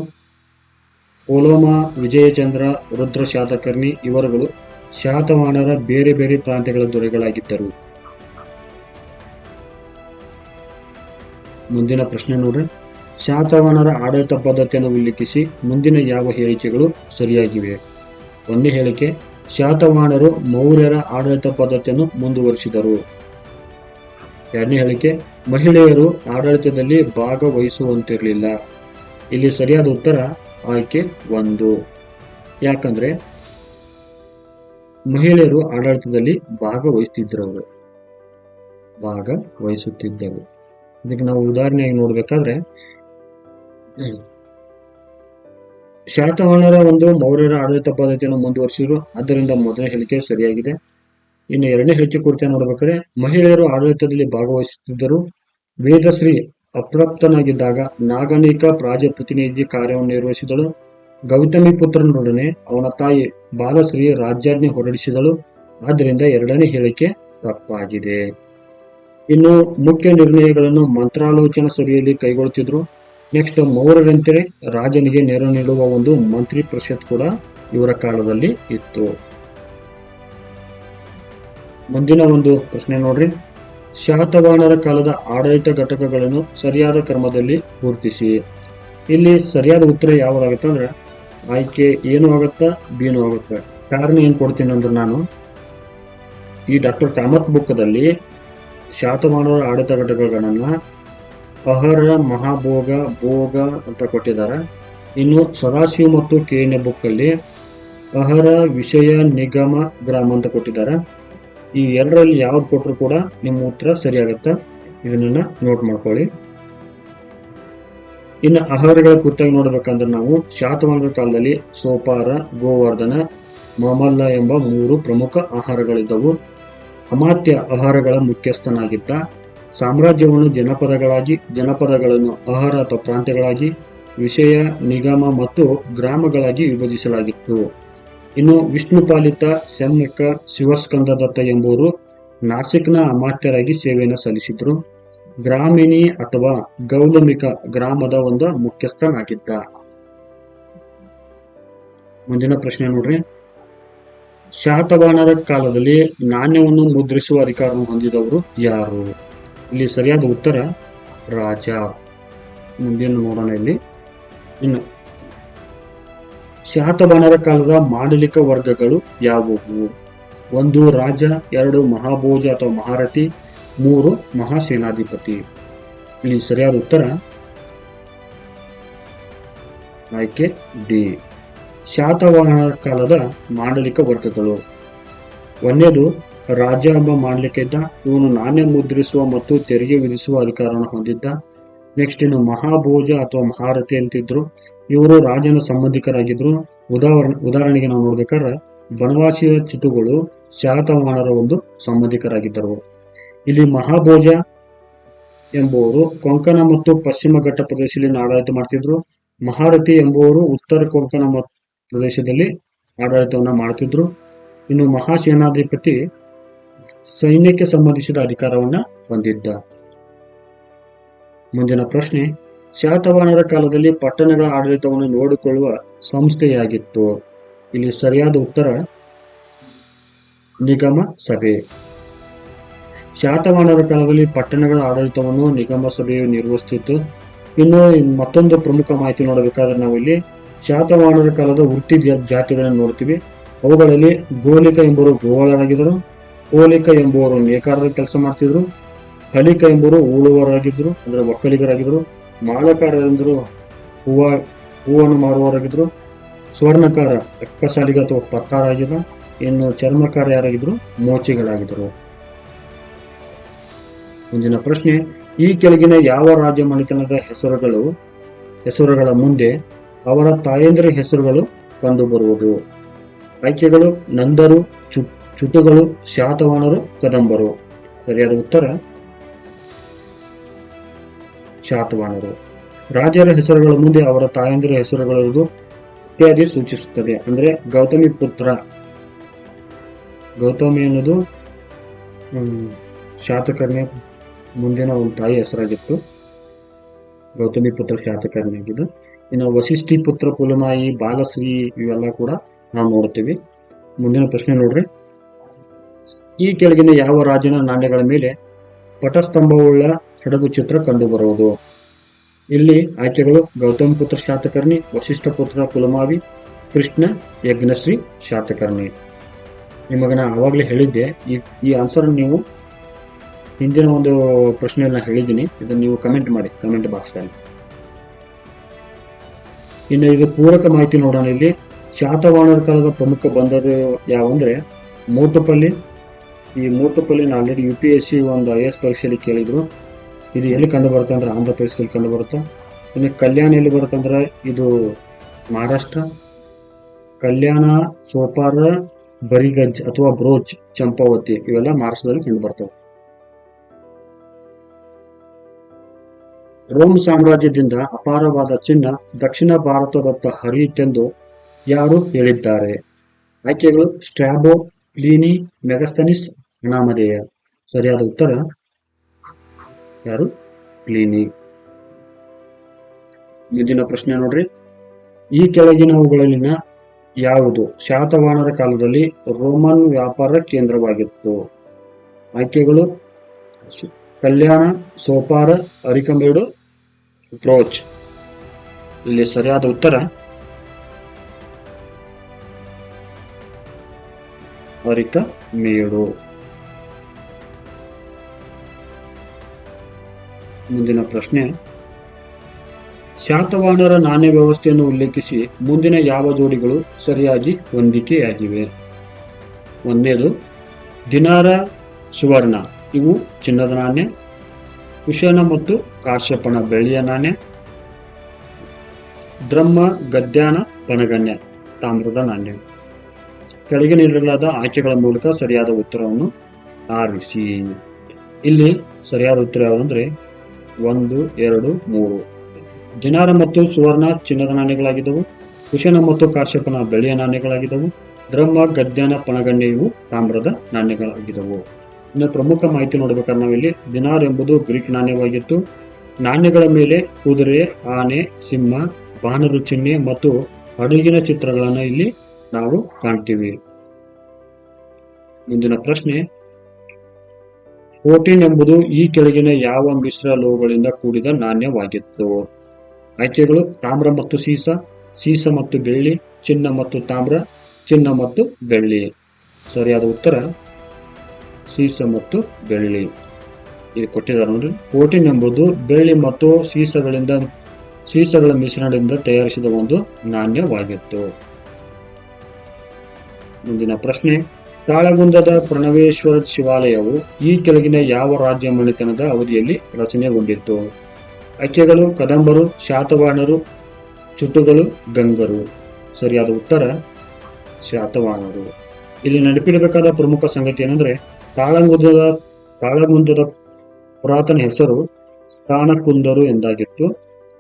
ಪೋಲೋಮ, ವಿಜಯಚಂದ್ರ, ರುದ್ರ ಶಾತಕರ್ಣಿ ಇವರುಗಳು ಶಾತವಾಹನರ ಬೇರೆ ಬೇರೆ ಪ್ರಾಂತ್ಯಗಳ ದೊರೆಗಳಾಗಿದ್ದರು. ಮುಂದಿನ ಪ್ರಶ್ನೆ ನೋಡ್ರಿ, ಶಾತವಾಹನರ ಆಡಳಿತ ಪದ್ಧತಿಯನ್ನು ಉಲ್ಲೇಖಿಸಿ ಮುಂದಿನ ಯಾವ ಹೇಳಿಕೆಗಳು ಸರಿಯಾಗಿವೆ? ಒಂದನೇ ಹೇಳಿಕೆ, ಶಾತವಾಹನರು ಮೌರ್ಯರ ಆಡಳಿತ ಪದ್ಧತಿಯನ್ನು ಮುಂದುವರಿಸಿದರು. ಎರಡನೇ ಹೇಳಿಕೆ, ಮಹಿಳೆಯರು ಆಡಳಿತದಲ್ಲಿ ಭಾಗವಹಿಸುವಂತಿರಲಿಲ್ಲ. ಇಲ್ಲಿ ಸರಿಯಾದ ಉತ್ತರ ಆಯ್ಕೆ 1. ಯಾಕಂದ್ರೆ ಮಹಿಳೆಯರು ಆಡಳಿತದಲ್ಲಿ ಭಾಗವಹಿಸುತ್ತಿದ್ದರು. ಇದಕ್ಕೆ ನಾವು ಉದಾಹರಣೆಯಾಗಿ ನೋಡ್ಬೇಕಾದ್ರೆ ಶಾತವಾಹನರ ಒಂದು ಮೌರ್ಯರ ಆಡಳಿತ ಪದ್ಧತಿಯನ್ನು ಮುಂದುವರಿಸಿದ್ರು. ಆದ್ದರಿಂದ ಮೊದಲನೇ ಹೇಳಿಕೆ ಸರಿಯಾಗಿದೆ. ಇನ್ನು ಎರಡನೇ ಹೇಳಿಕೆ ಕುರಿತು ನೋಡ್ಬೇಕಾದ್ರೆ ಮಹಿಳೆಯರು ಆಡಳಿತದಲ್ಲಿ ಭಾಗವಹಿಸುತ್ತಿದ್ದರು. ವೇದಶ್ರೀ ಅಪ್ರಾಪ್ತನಾಗಿದ್ದಾಗ ನಾಗನಿಕ ಪ್ರಜಾಪ್ರತಿನಿಧಿ ಕಾರ್ಯವನ್ನು ನಿರ್ವಹಿಸಿದಳು. ಗೌತಮಿ ಪುತ್ರನೊಡನೆ ಅವನ ತಾಯಿ ಬಾಲಶ್ರೀ ರಾಜ್ಯಾಜ್ಞೆ ಹೊರಡಿಸಿದಳು. ಆದ್ದರಿಂದ ಎರಡನೇ ಹೇಳಿಕೆ ತಪ್ಪಾಗಿದೆ. ಇನ್ನು ಮುಖ್ಯ ನಿರ್ಣಯಗಳನ್ನು ಮಂತ್ರಾಲೋಚನಾ ಸಭೆಯಲ್ಲಿ ಕೈಗೊಳ್ಳುತ್ತಿದ್ರು. ನೆಕ್ಸ್ಟ್, ಮೌರ್ಯರಂತೆ ರಾಜನಿಗೆ ನೆರವು ನೀಡುವ ಒಂದು ಮಂತ್ರಿ ಪರಿಷತ್ ಕೂಡ ಇವರ ಕಾಲದಲ್ಲಿ ಇತ್ತು. ಮುಂದಿನ ಒಂದು ಪ್ರಶ್ನೆ ನೋಡ್ರಿ, ಶಾತವಾಹನರ ಕಾಲದ ಆಡಳಿತ ಘಟಕಗಳನ್ನು ಸರಿಯಾದ ಕ್ರಮದಲ್ಲಿ ಗುರುತಿಸಿ. ಇಲ್ಲಿ ಸರಿಯಾದ ಉತ್ತರ ಯಾವ್ದಾಗುತ್ತೆ ಅಂದ್ರೆ ಆಯ್ಕೆ ಏನು ಆಗುತ್ತಾ, ಬಿನೂ ಆಗುತ್ತೆ. ಕಾರಣ ಏನ್ ಕೊಡ್ತೀನಿ ಅಂದ್ರೆ ನಾನು ಈ ಡಾಕ್ಟರ್ ಕಾಮತ್ ಬುಕ್ದಲ್ಲಿ ಶಾತವಾಹನರ ಆಡಳಿತ ಘಟಕಗಳನ್ನ ಅಹರ, ಮಹಾಭೋಗ, ಭೋಗ ಅಂತ ಕೊಟ್ಟಿದ್ದಾರೆ. ಇನ್ನು ಸದಾಶಿವ ಮತ್ತು ಕೆಎನ್ಎ ಬುಕ್ ಅಲ್ಲಿ ಅಹರ, ವಿಷಯ, ನಿಗಮ, ಗ್ರಾಮ ಅಂತ ಕೊಟ್ಟಿದ್ದಾರೆ. ಈ ಎರಡರಲ್ಲಿ ಯಾವ್ದು ಕೊಟ್ಟರು ಕೂಡ ನಿಮ್ಮ ಉತ್ತರ ಸರಿಯಾಗತ್ತ. ಇದನ್ನ ನೋಟ್ ಮಾಡ್ಕೊಳ್ಳಿ. ಇನ್ನು ಆಹಾರಗಳ ಕುರಿತಾಗಿ ನೋಡ್ಬೇಕಂದ್ರೆ ನಾವು ಶಾತವಾಹನರ ಕಾಲದಲ್ಲಿ ಸೋಪಾರ, ಗೋವರ್ಧನ, ಮಾಮಲ್ಲ ಎಂಬ 3 ಪ್ರಮುಖ ಆಹಾರಗಳಿದ್ದವು. ಅಮಾತ್ಯ ಆಹಾರಗಳ ಮುಖ್ಯಸ್ಥನಾಗಿದ್ದ. ಸಾಮ್ರಾಜ್ಯವನ್ನು ಜನಪದಗಳನ್ನು ಆಹಾರ ಅಥವಾ ಪ್ರಾಂತ್ಯಗಳಾಗಿ, ವಿಷಯ, ನಿಗಮ ಮತ್ತು ಗ್ರಾಮಗಳಾಗಿ ವಿಭಜಿಸಲಾಗಿತ್ತು. ಇನ್ನು ವಿಷ್ಣುಪಾಲಿತ ಸೆಮ್ನಕ ಶಿವಸ್ಕಂದದತ್ತ ಎಂಬುವರು ನಾಸಿಕ್ನ ಅಮಾತ್ಯರಾಗಿ ಸೇವೆಯನ್ನು ಸಲ್ಲಿಸಿದ್ರು. ಗ್ರಾಮಿಣಿ ಅಥವಾ ಗೌಲಮಿಕ ಗ್ರಾಮದ ಒಂದು ಮುಖ್ಯಸ್ಥನಾಗಿದ್ದ. ಮುಂದಿನ ಪ್ರಶ್ನೆ ನೋಡ್ರಿ, ಶಾತವಾಹನರ ಕಾಲದಲ್ಲಿ ನಾಣ್ಯವನ್ನು ಮುದ್ರಿಸುವ ಅಧಿಕಾರವನ್ನು ಹೊಂದಿದವರು ಯಾರು? ಇಲ್ಲಿ ಸರಿಯಾದ ಉತ್ತರ ರಾಜ. ಮುಂದಿನ ನೋಡೋಣ ಇಲ್ಲಿ. ಇನ್ನು ಶಾತವಾಹನರ ಕಾಲದ ಮಾಂಡಲಿಕ ವರ್ಗಗಳು ಯಾವುವು? 1 ರಾಜ, 2 ಮಹಾಭೋಜ ಅಥವಾ ಮಹಾರಥಿ, 3 ಮಹಾಸೇನಾಧಿಪತಿ. ಇಲ್ಲಿ ಸರಿಯಾದ ಉತ್ತರ ಆಯ್ಕೆ ಡಿ. ಶಾತವಾಹನರ ಕಾಲದ ಮಾಂಡಲಿಕ ವರ್ಗಗಳು: 1ನೇದು ರಾಜ ಎಂಬ ಮಾಂಡಲಿಕ ಇದ್ದ. ಇವನು ನಾಣ್ಯ ಮುದ್ರಿಸುವ ಮತ್ತು ತೆರಿಗೆ ವಿಧಿಸುವ ಅಧಿಕಾರವನ್ನು ಹೊಂದಿದ್ದ. ನೆಕ್ಸ್ಟ್ ಇನ್ನು ಮಹಾಭೋಜ ಅಥವಾ ಮಹಾರಥಿ ಅಂತಿದ್ರು. ಇವರು ರಾಜನ ಸಂಬಂಧಿಕರಾಗಿದ್ರು. ಉದಾಹರಣೆಗೆ ನಾವು ನೋಡ್ಬೇಕಾದ್ರೆ ಬನವಾಸಿಯ ಚಿಟುಗಳು ಶಾತವಾಹನರ ಒಂದು ಸಂಬಂಧಿಕರಾಗಿದ್ದರು. ಇಲ್ಲಿ ಮಹಾಭೋಜ ಎಂಬುವರು ಕೊಂಕಣ ಮತ್ತು ಪಶ್ಚಿಮ ಘಟ್ಟ ಪ್ರದೇಶದಲ್ಲಿ ಆಡಳಿತ ಮಾಡ್ತಿದ್ರು. ಮಹಾರಥಿ ಎಂಬುವರು ಉತ್ತರ ಕೊಂಕಣ ಪ್ರದೇಶದಲ್ಲಿ ಆಡಳಿತವನ್ನ ಮಾಡ್ತಿದ್ರು. ಇನ್ನು ಮಹಾಸೇನಾಧಿಪತಿ ಸೈನ್ಯಕ್ಕೆ ಸಂಬಂಧಿಸಿದ ಅಧಿಕಾರವನ್ನ ಹೊಂದಿದ್ದ. ಮುಂದಿನ ಪ್ರಶ್ನೆ, ಶಾತವಾಹನರ ಕಾಲದಲ್ಲಿ ಪಟ್ಟಣಗಳ ಆಡಳಿತವನ್ನು ನೋಡಿಕೊಳ್ಳುವ ಸಂಸ್ಥೆಯಾಗಿತ್ತು. ಇಲ್ಲಿ ಸರಿಯಾದ ಉತ್ತರ ನಿಗಮ ಸಭೆ. ಶಾತವಾಹನರ ಕಾಲದಲ್ಲಿ ಪಟ್ಟಣಗಳ ಆಡಳಿತವನ್ನು ನಿಗಮ ಸಭೆಯು ನಿರ್ವಹಿಸುತ್ತಿತ್ತು. ಇನ್ನು ಮತ್ತೊಂದು ಪ್ರಮುಖ ಮಾಹಿತಿ ನೋಡಬೇಕಾದ್ರೆ ನಾವು ಇಲ್ಲಿ ಶಾತವಾಹನರ ಕಾಲದ ವೃತ್ತಿ ಜಾತಿಗಳನ್ನು ನೋಡ್ತೀವಿ. ಅವುಗಳಲ್ಲಿ ಗೋಲಿಕ ಎಂಬುವರು ಗೋವಾಳರಾಗಿದ್ದರು. ಕೋಲಿಕ ಎಂಬುವರು ನೇಕಾರರ ಕೆಲಸ ಮಾಡ್ತಿದ್ರು. ಹಲಿಕ ಎಂಬುವರು ಉಳುವರಾಗಿದ್ರು, ಅಂದ್ರೆ ಒಕ್ಕಲಿಗರಾಗಿದ್ರು. ಮಾಲಕಾರ ಎಂದರು ಹೂವನ್ನು ಮಾರುವವರಾಗಿದ್ರು. ಸ್ವರ್ಣಕಾರ ಅಕ್ಕಸಾಲಿಗ ಅಥವಾ ಪತ್ತಾರಾಗಿದ್ರು. ಇನ್ನು ಚರ್ಮಕಾರ ಯಾರಾಗಿದ್ರು? ಮೋಚಿಗಳಾಗಿದ್ರು. ಮುಂದಿನ ಪ್ರಶ್ನೆ, ಈ ಕೆಳಗಿನ ಯಾವ ರಾಜ ಮನೆತನದ ಹೆಸರುಗಳ ಮುಂದೆ ಅವರ ತಾಯಂದಿರ ಹೆಸರುಗಳು ಕಂಡುಬರುವುದು? ಆಯ್ಕೆಗಳು: ನಂದರು, ಚುಟುಗಳು, ಶಾತವಾಹನರು, ಕದಂಬರು. ಸರಿಯಾದ ಉತ್ತರ ಶಾತವಾಹನರು. ರಾಜರ ಹೆಸರುಗಳ ಮುಂದೆ ಅವರ ತಾಯಂದಿರ ಹೆಸರುಗಳಿರುವುದು ಇತ್ಯಾದಿ ಸೂಚಿಸುತ್ತದೆ. ಅಂದ್ರೆ ಗೌತಮಿ ಅನ್ನೋದು ಶಾತಕರ್ಣಿಯ ಮುಂದಿನ ಒಂದು ತಾಯಿ ಹೆಸರಾಗಿತ್ತು. ಗೌತಮಿ ಪುತ್ರ ಶಾತಕರ್ಣಿ ಆಗಿದ್ದು. ಇನ್ನು ವಸಿಷ್ಠಿ ಪುತ್ರ ಪುಲಮಾಯಿ, ಬಾಲಶ್ರೀ ಇವೆಲ್ಲ ಕೂಡ ನಾವು ನೋಡ್ತೀವಿ. ಮುಂದಿನ ಪ್ರಶ್ನೆ ನೋಡ್ರಿ, ಈ ಕೆಳಗಿನ ಯಾವ ರಾಜನ ನಾಣ್ಯಗಳ ಮೇಲೆ ಪಟಸ್ತಂಭವುಳ್ಳ ಹಡಗು ಚಿತ್ರ ಕಂಡು ಬರುವುದು? ಇಲ್ಲಿ ಆಯ್ಕೆಗಳು ಗೌತಮ ಪುತ್ರ ಶಾತಕರ್ಣಿ, ವಶಿಷ್ಠ ಪುತ್ರ ಕುಲಮಾವಿ, ಕೃಷ್ಣ ಯಜ್ಞಶ್ರೀ ಶಾತಕರ್ಣಿ. ನಿಮಗೆ ನಾ ಆವಾಗಲೇ ಹೇಳಿದ್ದೆ, ಈ ಆನ್ಸರ್ ನೀವು ಹಿಂದಿನ ಒಂದು ಪ್ರಶ್ನೆಯನ್ನ ಹೇಳಿದ್ದೀನಿ, ಇದನ್ನು ನೀವು ಕಮೆಂಟ್ ಮಾಡಿ ಕಮೆಂಟ್ ಬಾಕ್ಸ್ನಲ್ಲಿ. ಇನ್ನು ಇದು ಪೂರಕ ಮಾಹಿತಿ ನೋಡೋಣ. ಇಲ್ಲಿ ಶಾತವಾಹನರ ಕಾಲದ ಪ್ರಮುಖ ಬಂದರು ಯಾವಂದ್ರೆ ಮೋಟುಪಲ್ಲಿ. ಈ ಮೋಟುಪಲ್ಲಿ ಆಲ್ರೆಡಿ UPSC ಒಂದು IAS ಪರೀಕ್ಷೆಯಲ್ಲಿ ಕೇಳಿದ್ರು. ಇದು ಎಲ್ಲಿ ಕಂಡು ಬರುತ್ತೆ ಅಂದ್ರೆ ಆಂಧ್ರ ಪ್ರದೇಶದಲ್ಲಿ ಕಂಡು ಬರುತ್ತೆ. ಇನ್ನು ಕಲ್ಯಾಣ ಎಲ್ಲಿ ಬರುತ್ತೆ ಅಂದ್ರೆ ಇದು ಮಹಾರಾಷ್ಟ್ರ. ಕಲ್ಯಾಣ, ಸೋಪಾರ, ಬರಿಗಜ್ ಅಥವಾ ಬ್ರೋಚ್, ಚಂಪಾವತಿ ಇವೆಲ್ಲ ಮಹಾರಾಷ್ಟ್ರದಲ್ಲಿ ಕಂಡು ಬರ್ತವೆ. ರೋಮ್ ಸಾಮ್ರಾಜ್ಯದಿಂದ ಅಪಾರವಾದ ಚಿನ್ನ ದಕ್ಷಿಣ ಭಾರತದತ್ತ ಹರಿಯಿತೆಂದು ಯಾರು ಹೇಳಿದ್ದಾರೆ? ಆಯ್ಕೆಗಳು ಸ್ಟ್ರಾಬೋ, ಪ್ಲೀನಿ, ಮೆಗಸ್ತನಿಸ್, ಅನಾಮಧೇಯ. ಸರಿಯಾದ ಉತ್ತರ ಯಾರು? ಪ್ಲೀನಿ. ಮುಂದಿನ ಪ್ರಶ್ನೆ ನೋಡ್ರಿ. ಈ ಕೆಳಗಿನವುಗಳಲ್ಲಿನ ಯಾವುದು ಶಾತವಾಹನರ ಕಾಲದಲ್ಲಿ ರೋಮನ್ ವ್ಯಾಪಾರ ಕೇಂದ್ರವಾಗಿತ್ತು? ಆಯ್ಕೆಗಳು ಕಲ್ಯಾಣ, ಸೋಪಾರ, ಅರಿಕಮೇಡು, ಬ್ರೋಚ್. ಇಲ್ಲಿ ಸರಿಯಾದ ಉತ್ತರ ಅರಿಕಮೇಡು. ಮುಂದಿನ ಪ್ರಶ್ನೆ. ಶಾತವಾಹನರ ನಾಣ್ಯ ವ್ಯವಸ್ಥೆಯನ್ನು ಉಲ್ಲೇಖಿಸಿ ಮುಂದಿನ ಯಾವ ಜೋಡಿಗಳು ಸರಿಯಾಗಿ ಹೊಂದಿಕೆಯಾಗಿವೆ? ಒಂದನೇದು ದಿನಾರ, ಸುವರ್ಣ ಇವು ಚಿನ್ನದ ನಾಣ್ಯ. ಕುಶನ ಮತ್ತು ಕಾಶ್ಯಪನ ಬೆಳ್ಳಿಯ ನಾಣ್ಯ. ದ್ರಹ್ಮ, ಗದ್ಯಾನ, ಪಣಗಣ್ಯ ತಾಮ್ರದ ನಾಣ್ಯ. ಕೆಳಗೆ ನೀಡಲಾದ ಆಯ್ಕೆಗಳ ಮೂಲಕ ಸರಿಯಾದ ಉತ್ತರವನ್ನು ಆರಿಸಿ. ಇಲ್ಲಿ ಸರಿಯಾದ ಉತ್ತರ ಯಾವುದಂದ್ರೆ 1, 2, 3. ದಿನಾರ ಮತ್ತು ಸುವರ್ಣ ಚಿನ್ನದ ನಾಣ್ಯಗಳಾಗಿದ್ದವು. ಕುಶನ ಮತ್ತು ಕಾಶ್ಯಪನ ಬೆಳ್ಳಿಯ ನಾಣ್ಯಗಳಾಗಿದ್ದವು. ದ್ರಹ್ಮ, ಗದ್ಯಾನ, ಪಣಗಣ್ಯ ಇವು ತಾಮ್ರದ ನಾಣ್ಯಗಳಾಗಿದ್ದವು. ಇನ್ನು ಪ್ರಮುಖ ಮಾಹಿತಿ ನೋಡ್ಬೇಕಾದ್ರೆ ನಾವಿಲ್ಲಿ ದಿನಾರ್ ಎಂಬುದು ಗ್ರೀಕ್ ನಾಣ್ಯವಾಗಿತ್ತು. ನಾಣ್ಯಗಳ ಮೇಲೆ ಕುದುರೆ, ಆನೆ, ಸಿಂಹ, ಬಾನರು ಚಿಹ್ನೆ ಮತ್ತು ಹಡಗಿನ ಚಿತ್ರಗಳನ್ನು ಇಲ್ಲಿ ನಾವು ಕಾಣ್ತೀವಿ. ಮುಂದಿನ ಪ್ರಶ್ನೆ. ಪ್ರೋಟೀನ್ ಎಂಬುದು ಈ ಕೆಳಗಿನ ಯಾವ ಮಿಶ್ರ ಲೋಹಗಳಿಂದ ಕೂಡಿದ ನಾಣ್ಯವಾಗಿತ್ತು? ಆಯ್ಕೆಗಳು ತಾಮ್ರ ಮತ್ತು ಸೀಸ, ಸೀಸ ಮತ್ತು ಬೆಳ್ಳಿ, ಚಿನ್ನ ಮತ್ತು ತಾಮ್ರ, ಚಿನ್ನ ಮತ್ತು ಬೆಳ್ಳಿ. ಸರಿಯಾದ ಉತ್ತರ ಸೀಸ ಮತ್ತು ಬೆಳ್ಳಿ. ಇದು ಕೊಟ್ಟಿದ್ದಾರೆ ನೋಡಿ. ಪ್ರೋಟೀನ್ ಎಂಬುದು ಬೆಳ್ಳಿ ಮತ್ತು ಸೀಸಗಳ ಮಿಶ್ರಣದಿಂದ ತಯಾರಿಸಿದ ಒಂದು ನಾಣ್ಯವಾಗಿತ್ತು. ಮುಂದಿನ ಪ್ರಶ್ನೆ. ತಾಳಗುಂದದ ಪ್ರಣವೇಶ್ವರ ಶಿವಾಲಯವು ಈ ಕೆಳಗಿನ ಯಾವ ರಾಜ್ಯ ಮನೆತನದ ಅವಧಿಯಲ್ಲಿ ರಚನೆಗೊಂಡಿತ್ತು? ಆಯ್ಕೆಗಳು ಕದಂಬರು, ಶಾತವಾಹನರು, ಚುಟುಗಳು, ಗಂಗರು. ಸರಿಯಾದ ಉತ್ತರ ಶಾತವಾಹನರು. ಇಲ್ಲಿ ನೆನಪಿಡಬೇಕಾದ ಪ್ರಮುಖ ಸಂಗತಿ ಏನಂದ್ರೆ ತಾಳಗುಂದದ ಪುರಾತನ ಹೆಸರು ಸ್ಥಾನಕುಂದರು ಎಂದಾಗಿತ್ತು.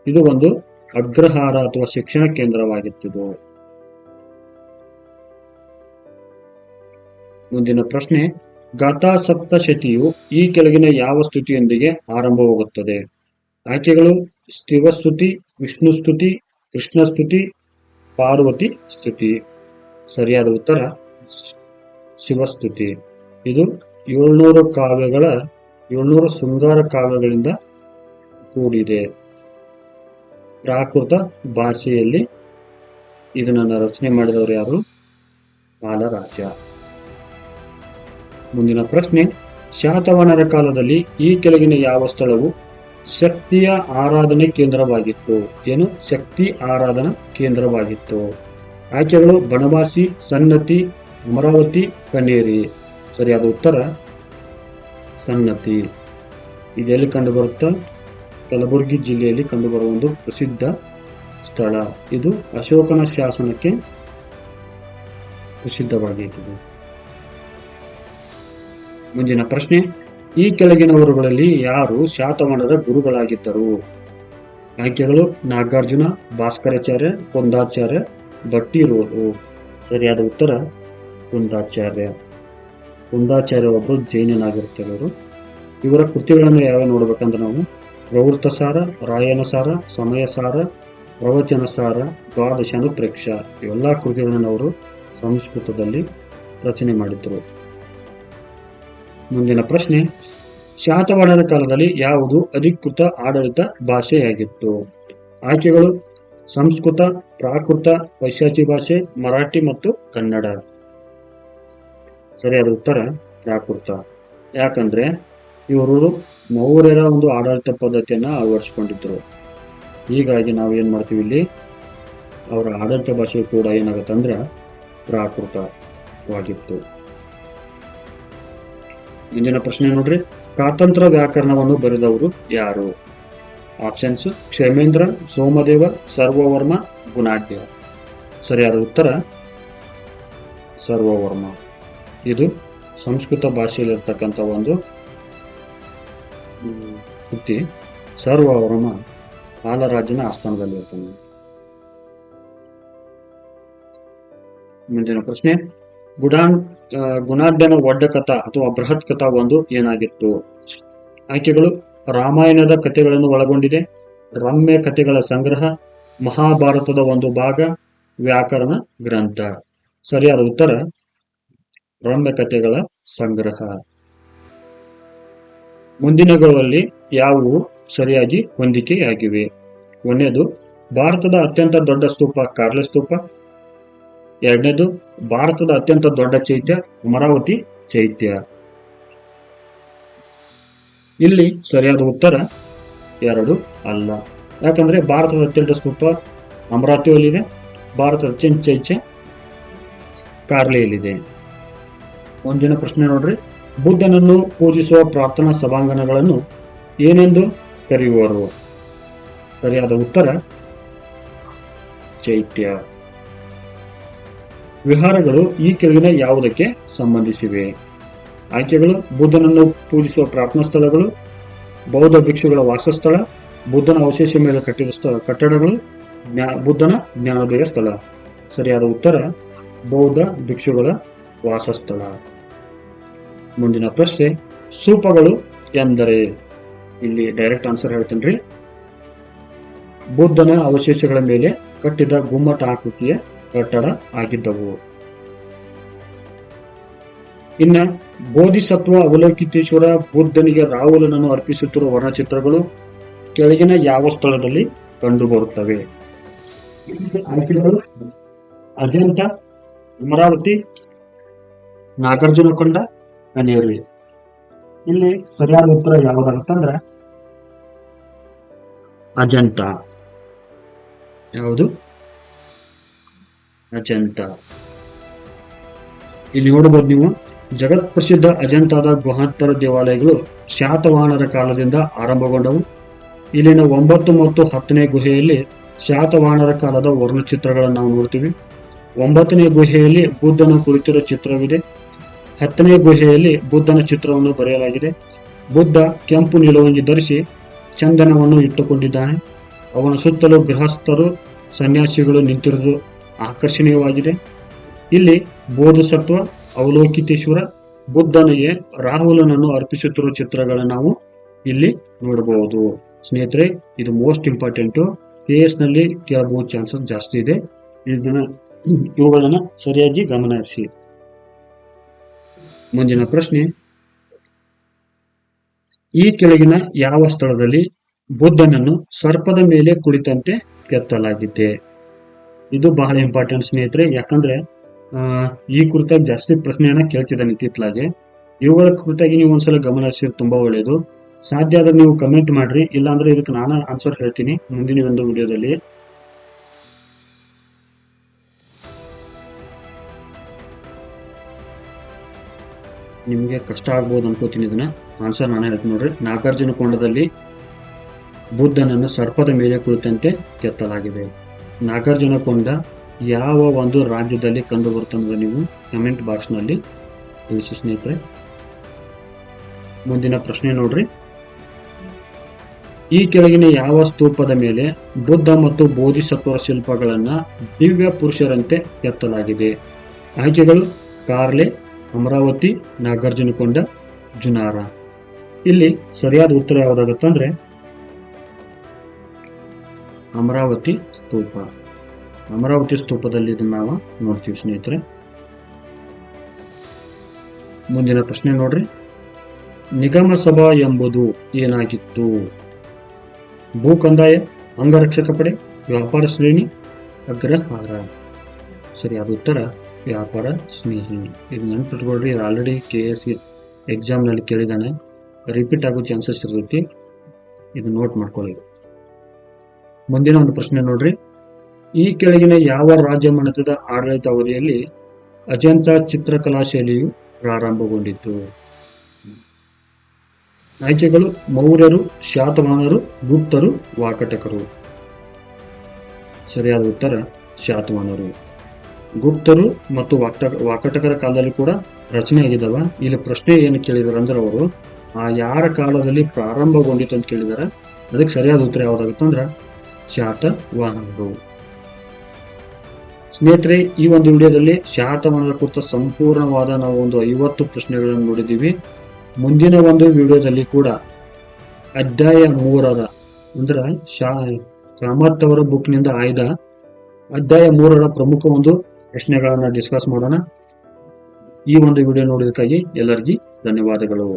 ಇದು ಒಂದು ಅಗ್ರಹಾರ ಅಥವಾ ಶಿಕ್ಷಣ ಕೇಂದ್ರವಾಗಿತ್ತು. ಮುಂದಿನ ಪ್ರಶ್ನೆ. ಗಾಥಾ ಸಪ್ತಶತಿಯು ಈ ಕೆಳಗಿನ ಯಾವ ಸ್ತುತಿಯೊಂದಿಗೆ ಆರಂಭವಾಗುತ್ತದೆ? ಆಯ್ಕೆಗಳು ಶಿವಸ್ತುತಿ, ವಿಷ್ಣು ಸ್ತುತಿ, ಕೃಷ್ಣ ಸ್ತುತಿ, ಪಾರ್ವತಿ ಸ್ತುತಿ. ಸರಿಯಾದ ಉತ್ತರ ಶಿವಸ್ತುತಿ. ಇದು 700 ಶೃಂಗಾರ ಕಾವ್ಯಗಳಿಂದ ಕೂಡಿದೆ. ಪ್ರಾಕೃತ ಭಾಷೆಯಲ್ಲಿ ಇದನ್ನ ರಚನೆ ಮಾಡಿದವರು ಯಾರು? ಬಾಲರಾಜ. ಮುಂದಿನ ಪ್ರಶ್ನೆ. ಶಾತವಾಹನರ ಕಾಲದಲ್ಲಿ ಈ ಕೆಳಗಿನ ಯಾವ ಸ್ಥಳವು ಶಕ್ತಿಯ ಆರಾಧನೆ ಕೇಂದ್ರವಾಗಿತ್ತು? ಏನು ಶಕ್ತಿ ಆರಾಧನಾ ಕೇಂದ್ರವಾಗಿತ್ತು? ಆಯ್ಕೆಗಳು ಬನವಾಸಿ, ಸನ್ನತಿ, ಅಮರಾವತಿ, ಕನೇರಿ. ಸರಿಯಾದ ಉತ್ತರ ಸನ್ನತಿ. ಇದೆಲ್ಲಿ ಕಂಡುಬರುತ್ತಾ? ಕಲಬುರಗಿ ಜಿಲ್ಲೆಯಲ್ಲಿ ಕಂಡುಬರುವ ಒಂದು ಪ್ರಸಿದ್ಧ ಸ್ಥಳ. ಇದು ಅಶೋಕನ ಶಾಸನಕ್ಕೆ ಪ್ರಸಿದ್ಧವಾಗಿತ್ತು. ಮುಂದಿನ ಪ್ರಶ್ನೆ. ಈ ಕೆಳಗಿನವರುಗಳಲ್ಲಿ ಯಾರು ಶಾತವಾಹನರ ಗುರುಗಳಾಗಿದ್ದರು? ಆಯ್ಕೆಗಳು ನಾಗಾರ್ಜುನ, ಭಾಸ್ಕರಾಚಾರ್ಯ, ಕುಂದಾಚಾರ್ಯ, ಭಟ್ಟಿರೋರು. ಸರಿಯಾದ ಉತ್ತರ ಕುಂದಾಚಾರ್ಯ. ಕುಂದಾಚಾರ್ಯ ಒಬ್ಬರು ಜೈನನಾಗಿರುತ್ತಾರೆ. ಇವರ ಕೃತಿಗಳನ್ನು ಯಾವ್ಯಾವ ನೋಡ್ಬೇಕಂದ್ರೆ ನಾವು ಪ್ರವೃತ್ತ ಸಾರ, ರಾಯನ ಸಾರ, ಸಮಯ ಸಾರ, ಪ್ರವಚನ ಸಾರ, ದ್ವಾದಶಾನುಪ್ರೇಕ್ಷ ಇವೆಲ್ಲ ಕೃತಿಗಳನ್ನು ಅವರು ಸಂಸ್ಕೃತದಲ್ಲಿ ರಚನೆ ಮಾಡಿದ್ರು. ಮುಂದಿನ ಪ್ರಶ್ನೆ. ಶಾತವಾಹನರ ಕಾಲದಲ್ಲಿ ಯಾವುದು ಅಧಿಕೃತ ಆಡಳಿತ ಭಾಷೆಯಾಗಿತ್ತು? ಆಯ್ಕೆಗಳು ಸಂಸ್ಕೃತ, ಪ್ರಾಕೃತ, ಪೈಶಾಚಿ ಭಾಷೆ, ಮರಾಠಿ ಮತ್ತು ಕನ್ನಡ. ಸರಿಯಾದ ಉತ್ತರ ಪ್ರಾಕೃತ. ಯಾಕಂದ್ರೆ ಇವರು ಮೌರ್ಯರ ಒಂದು ಆಡಳಿತ ಪದ್ಧತಿಯನ್ನ ಅಳವಡಿಸಿಕೊಂಡಿದ್ರು. ಹೀಗಾಗಿ ನಾವು ಏನ್ ಮಾಡ್ತೀವಿ, ಇಲ್ಲಿ ಅವರ ಆಡಳಿತ ಭಾಷೆ ಕೂಡ ಏನಾಗತ್ತಂದ್ರೆ ಪ್ರಾಕೃತವಾಗಿತ್ತು. ಮುಂದಿನ ಪ್ರಶ್ನೆ ನೋಡ್ರಿ, ಪ್ರಾತಂತ್ರ ವ್ಯಾಕರಣವನ್ನು ಬರೆದವರು ಯಾರು? ಆಪ್ಷನ್ಸ್ ಕ್ಷೇಮೇಂದ್ರ, ಸೋಮದೇವ, ಸರ್ವವರ್ಮ, ಗುಣಾಢ್ಯ. ಸರಿಯಾದ ಉತ್ತರ ಸರ್ವವರ್ಮ. ಇದು ಸಂಸ್ಕೃತ ಭಾಷೆಯಲ್ಲಿರ್ತಕ್ಕಂಥ ಒಂದು ಕೃತಿ. ಸರ್ವವರ್ಮ ಪಾಲರಾಜನ ಆಸ್ಥಾನದಲ್ಲಿ ಇರ್ತಾನೆ. ಮುಂದಿನ ಪ್ರಶ್ನೆ, ಗುಣಾಢ್ಯನ ಒಡ್ಡ ಕಥಾ ಅಥವಾ ಬೃಹತ್ ಕಥಾ ಒಂದು ಏನಾಗಿತ್ತು? ಆಯ್ಕೆಗಳು ರಾಮಾಯಣದ ಕಥೆಗಳನ್ನು ಒಳಗೊಂಡಿದೆ, ರಮ್ಯ ಕಥೆಗಳ ಸಂಗ್ರಹ, ಮಹಾಭಾರತದ ಒಂದು ಭಾಗ, ವ್ಯಾಕರಣ ಗ್ರಂಥ. ಸರಿಯಾದ ಉತ್ತರ ರಮ್ಯ ಕಥೆಗಳ ಸಂಗ್ರಹ. ಮುಂದಿನಗಳಲ್ಲಿ ಯಾವುವು ಸರಿಯಾಗಿ ಹೊಂದಿಕೆಯಾಗಿವೆ? ಒಂದನೇದು ಭಾರತದ ಅತ್ಯಂತ ದೊಡ್ಡ ಸ್ತೂಪ ಕಾರ್ಲೆ ಸ್ತೂಪ. ಎರಡನೇದು ಭಾರತದ ಅತ್ಯಂತ ದೊಡ್ಡ ಚೈತ್ಯ ಅಮರಾವತಿ ಚೈತ್ಯ. ಇಲ್ಲಿ ಸರಿಯಾದ ಉತ್ತರ ಎರಡು ಅಲ್ಲ. ಯಾಕಂದ್ರೆ ಭಾರತದ ಅತ್ಯಂತ ಸ್ತೂಪ ಅಮರಾವತಿಯಲ್ಲಿದೆ, ಭಾರತದ ಅತ್ಯಂತ ಚೈತ್ಯ ಕಾರ್ಲೆಯಲ್ಲಿದೆ. ಮುಂದಿನ ಪ್ರಶ್ನೆ ನೋಡ್ರಿ, ಬುದ್ಧನನ್ನು ಪೂಜಿಸುವ ಪ್ರಾರ್ಥನಾ ಸಭಾಂಗಣಗಳನ್ನು ಏನೆಂದು ಕರೆಯುವರು? ಸರಿಯಾದ ಉತ್ತರ ಚೈತ್ಯ. ವಿಹಾರಗಳು ಈ ಕೆಳಗಿನ ಯಾವುದಕ್ಕೆ ಸಂಬಂಧಿಸಿವೆ? ಆಯ್ಕೆಗಳು ಬುದ್ಧನನ್ನು ಪೂಜಿಸುವ ಪ್ರಾರ್ಥನಾ ಸ್ಥಳಗಳು, ಬೌದ್ಧ ಭಿಕ್ಷುಗಳ ವಾಸಸ್ಥಳ, ಬುದ್ಧನ ಅವಶೇಷ ಮೇಲೆ ಕಟ್ಟಿದ ಕಟ್ಟಡಗಳು, ಬುದ್ಧನ ಜ್ಞಾನೋದಯ ಸ್ಥಳ. ಸರಿಯಾದ ಉತ್ತರ ಬೌದ್ಧ ಭಿಕ್ಷುಗಳ ವಾಸಸ್ಥಳ. ಮುಂದಿನ ಪ್ರಶ್ನೆ, ಸ್ತೂಪಗಳು ಎಂದರೆ? ಇಲ್ಲಿ ಡೈರೆಕ್ಟ್ ಆನ್ಸರ್ ಹೇಳ್ತೇನ್ರಿ. ಬುದ್ಧನ ಅವಶೇಷಗಳ ಮೇಲೆ ಕಟ್ಟಿದ ಗುಮ್ಮಟ ಆಕೃತಿಯ ಕಟ್ಟಡ ಆಗಿದ್ದವು. ಇನ್ನ ಬೋಧಿಸತ್ವ ಅವಲೋಕಿತೇಶ್ವರ ಬುದ್ಧನಿಗೆ ರಾಹುಲನನ್ನು ಅರ್ಪಿಸುತ್ತಿರುವ ವರ್ಣಚಿತ್ರಗಳು ಕೆಳಗಿನ ಯಾವ ಸ್ಥಳದಲ್ಲಿ ಕಂಡುಬರುತ್ತವೆ? ಅಜಂತ, ಅಮರಾವತಿ, ನಾಗಾರ್ಜುನಕೊಂಡ, ಕನೇರಿ. ಇಲ್ಲಿ ಸರಿಯಾದ ಉತ್ತರ ಯಾವುದಾಗುತ್ತಂದ್ರೆ ಅಜಂತ. ಯಾವುದು? ಅಜಂತ. ಇಲ್ಲಿ ನೋಡಬಹುದು ನೀವು, ಜಗತ್ ಪ್ರಸಿದ್ಧ ಅಜಂತಾದ ಗುಹಾಂತರ ದೇವಾಲಯಗಳು ಶಾತವಾಹನರ ಕಾಲದಿಂದ ಆರಂಭಗೊಂಡವು. ಇಲ್ಲಿನ 9 ಮತ್ತು 10ನೇ ಗುಹೆಯಲ್ಲಿ ಶಾತವಾಹನರ ಕಾಲದ ವರ್ಣಚಿತ್ರಗಳನ್ನು ನಾವು ನೋಡ್ತೀವಿ. 9ನೇ ಗುಹೆಯಲ್ಲಿ ಬುದ್ಧನ ಕುಳಿತಿರೋ ಚಿತ್ರವಿದೆ. 10ನೇ ಗುಹೆಯಲ್ಲಿ ಬುದ್ಧನ ಚಿತ್ರವನ್ನು ಬರೆಯಲಾಗಿದೆ. ಬುದ್ಧ ಕೆಂಪು ನಿಲುವಂಗಿ ಧರಿಸಿ ಚಂದನವನ್ನು ಇಟ್ಟುಕೊಂಡಿದ್ದಾನೆ. ಅವನ ಸುತ್ತಲೂ ಗೃಹಸ್ಥರು, ಸನ್ಯಾಸಿಗಳು ನಿಂತಿರುವುದು ಆಕರ್ಷಣೀಯವಾಗಿದೆ. ಇಲ್ಲಿ ಬೋಧಿಸತ್ವ ಅವಲೋಕಿತೇಶ್ವರ ಬುದ್ಧನಿಗೆ ರಾಹುಲನನ್ನು ಅರ್ಪಿಸುತ್ತಿರುವ ಚಿತ್ರಗಳನ್ನು ನಾವು ಇಲ್ಲಿ ನೋಡಬಹುದು. ಸ್ನೇಹಿತರೆ, ಇದು ಮೋಸ್ಟ್ ಇಂಪಾರ್ಟೆಂಟ್. KS ನಲ್ಲಿ ಕೇಳಬಹುದು ಚಾನ್ಸಸ್ ಜಾಸ್ತಿ ಇದೆ. ಇವುಗಳನ್ನ ಸರಿಯಾಗಿ ಗಮನಿಸಿ. ಮುಂದಿನ ಪ್ರಶ್ನೆ, ಈ ಕೆಳಗಿನ ಯಾವ ಸ್ಥಳದಲ್ಲಿ ಬುದ್ಧನನ್ನು ಸರ್ಪದ ಮೇಲೆ ಕುಳಿತಂತೆ ಕೆತ್ತಲಾಗಿದೆ? ಇದು ಬಹಳ ಇಂಪಾರ್ಟೆಂಟ್ ಸ್ನೇಹಿತರೆ. ಯಾಕಂದ್ರೆ ಈ ಕುರಿತಾಗಿ ಜಾಸ್ತಿ ಪ್ರಶ್ನೆಯನ್ನ ಕೇಳ್ತಿದ್ದಾನೆ ಇತ್ತಿತ್ತಲಾಗೆ. ಇವುಗಳ ಕುರಿತಾಗಿ ನೀವು ಒಂದ್ಸಲ ಗಮನಿಸಿದ್ರೆ ತುಂಬಾ ಒಳ್ಳೆಯದು. ಸಾಧ್ಯ ಆದ್ರೆ ನೀವು ಕಮೆಂಟ್ ಮಾಡ್ರಿ, ಇಲ್ಲಾಂದ್ರೆ ಇದಕ್ಕೆ ನಾನು ಆನ್ಸರ್ ಹೇಳ್ತೀನಿ ಮುಂದಿನ ಒಂದು ವಿಡಿಯೋದಲ್ಲಿ. ನಿಮ್ಗೆ ಕಷ್ಟ ಆಗ್ಬೋದು ಅನ್ಕೋತೀನಿ. ಇದನ್ನ ಆನ್ಸರ್ ನಾನು ಹೇಳ್ತೀನಿ ನೋಡ್ರಿ. ನಾಗಾರ್ಜುನಕೊಂಡದಲ್ಲಿ ಬುದ್ಧನನ್ನು ಸರ್ಪದ ಮೇಲೆ ಕುಳಿತಂತೆ ಕೆತ್ತಲಾಗಿದೆ. ನಾಗಾರ್ಜುನಕೊಂಡ ಯಾವ ಒಂದು ರಾಜ್ಯದಲ್ಲಿ ಕಂಡು ಬರುತ್ತದೆ ನೀವು ಕಮೆಂಟ್ ಬಾಕ್ಸ್ ನಲ್ಲಿ ತಿಳಿಸಿ ಸ್ನೇಹಿತರೆ. ಮುಂದಿನ ಪ್ರಶ್ನೆ ನೋಡ್ರಿ, ಈ ಕೆಳಗಿನ ಯಾವ ಸ್ತೂಪದ ಮೇಲೆ ಬುದ್ಧ ಮತ್ತು ಬೋಧಿಸತ್ವರ ಶಿಲ್ಪಗಳನ್ನ ದಿವ್ಯ ಪುರುಷರಂತೆ ಕೆತ್ತಲಾಗಿದೆ? ಆಯ್ಕೆಗಳು ಕಾರ್ಲೆ, ಅಮರಾವತಿ, ನಾಗಾರ್ಜುನಕೊಂಡ, ಜುನಾರ. ಇಲ್ಲಿ ಸರಿಯಾದ ಉತ್ತರ ಯಾವುದಾಗುತ್ತಂದ್ರೆ ಅಮರಾವತಿ ಸ್ತೂಪ. ಅಮರಾವತಿ ಸ್ತೂಪದಲ್ಲಿ ಇದನ್ನ ನಾವು ನೋಡ್ತೀವಿ ಸ್ನೇಹಿತರೆ. ಮುಂದಿನ ಪ್ರಶ್ನೆ ನೋಡ್ರಿ, ನಿಗಮ ಸಭಾ ಎಂಬುದು ಏನಾಗಿತ್ತು? ಭೂ ಕಂದಾಯ, ಅಂಗರಕ್ಷಕ ಪಡೆ, ವ್ಯಾಪಾರ ಶ್ರೇಣಿ, ಅಗ್ರಹಾರ. ಸರಿಯಾದ ಉತ್ತರ ವ್ಯಾಪಾರ ಸ್ನೇಹಿ. ಇದು ನೆನಪಿಟ್ಕೊಳ್ರಿ, ಆಲ್ರೆಡಿ KS ಎಕ್ಸಾಮ್ನಲ್ಲಿ ಕೇಳಿದಾನೆ, ರಿಪೀಟ್ ಆಗೋ ಚಾನ್ಸಸ್ ಇರ್ತೈತಿ, ಇದು ನೋಟ್ ಮಾಡ್ಕೊಳ್ಳಿ. ಮುಂದಿನ ಒಂದು ಪ್ರಶ್ನೆ ನೋಡ್ರಿ, ಈ ಕೆಳಗಿನ ಯಾವ ರಾಜ್ಯ ಮನೆತದ ಆಡಳಿತ ಅವಧಿಯಲ್ಲಿ ಅಜಂತ ಚಿತ್ರಕಲಾ ಶೈಲಿಯು ಪ್ರಾರಂಭಗೊಂಡಿತು? ಆಯ್ಕೆಗಳು: ಮೌರ್ಯರು, ಶಾತವಾಹನರು, ಗುಪ್ತರು, ವಾಕಟಕರು. ಸರಿಯಾದ ಉತ್ತರ ಶಾತವಾಹನರು. ಗುಪ್ತರು ಮತ್ತು ವಾಕಟಕರ ಕಾಲದಲ್ಲಿ ಕೂಡ ರಚನೆ ಆಗಿದ್ದಾವ. ಇಲ್ಲಿ ಪ್ರಶ್ನೆ ಏನು ಕೇಳಿದಾರೆ ಅಂದ್ರೆ ಅವರು ಯಾರ ಕಾಲದಲ್ಲಿ ಪ್ರಾರಂಭಗೊಂಡಿತು ಅಂತ ಕೇಳಿದಾರೆ. ಅದಕ್ಕೆ ಸರಿಯಾದ ಉತ್ತರ ಯಾವ್ದಾಗುತ್ತೆ ಅಂದ್ರೆ ಶಾತವಾಹನರು. ಸ್ನೇಹಿತರೆ, ಈ ಒಂದು ವಿಡಿಯೋದಲ್ಲಿ ಶಾತವಾಹನರ ಕುರಿತ ಸಂಪೂರ್ಣವಾದ ನಾವು ಒಂದು 50 ಪ್ರಶ್ನೆಗಳನ್ನು ನೋಡಿದ್ದೀವಿ. ಮುಂದಿನ ಒಂದು ವಿಡಿಯೋದಲ್ಲಿ ಕೂಡ ಅಧ್ಯಾಯ 3ರ ಅಂದ್ರೆ ಕಾಮತ್ ಅವರ ಬುಕ್ನಿಂದ ಆಯ್ದ ಅಧ್ಯಾಯ 3ರ ಪ್ರಮುಖ ಒಂದು ಪ್ರಶ್ನೆಗಳನ್ನ ಡಿಸ್ಕಸ್ ಮಾಡೋಣ. ಈ ಒಂದು ವಿಡಿಯೋ ನೋಡಿದಕ್ಕಾಗಿ ಎಲ್ಲರಿಗೂ ಧನ್ಯವಾದಗಳು.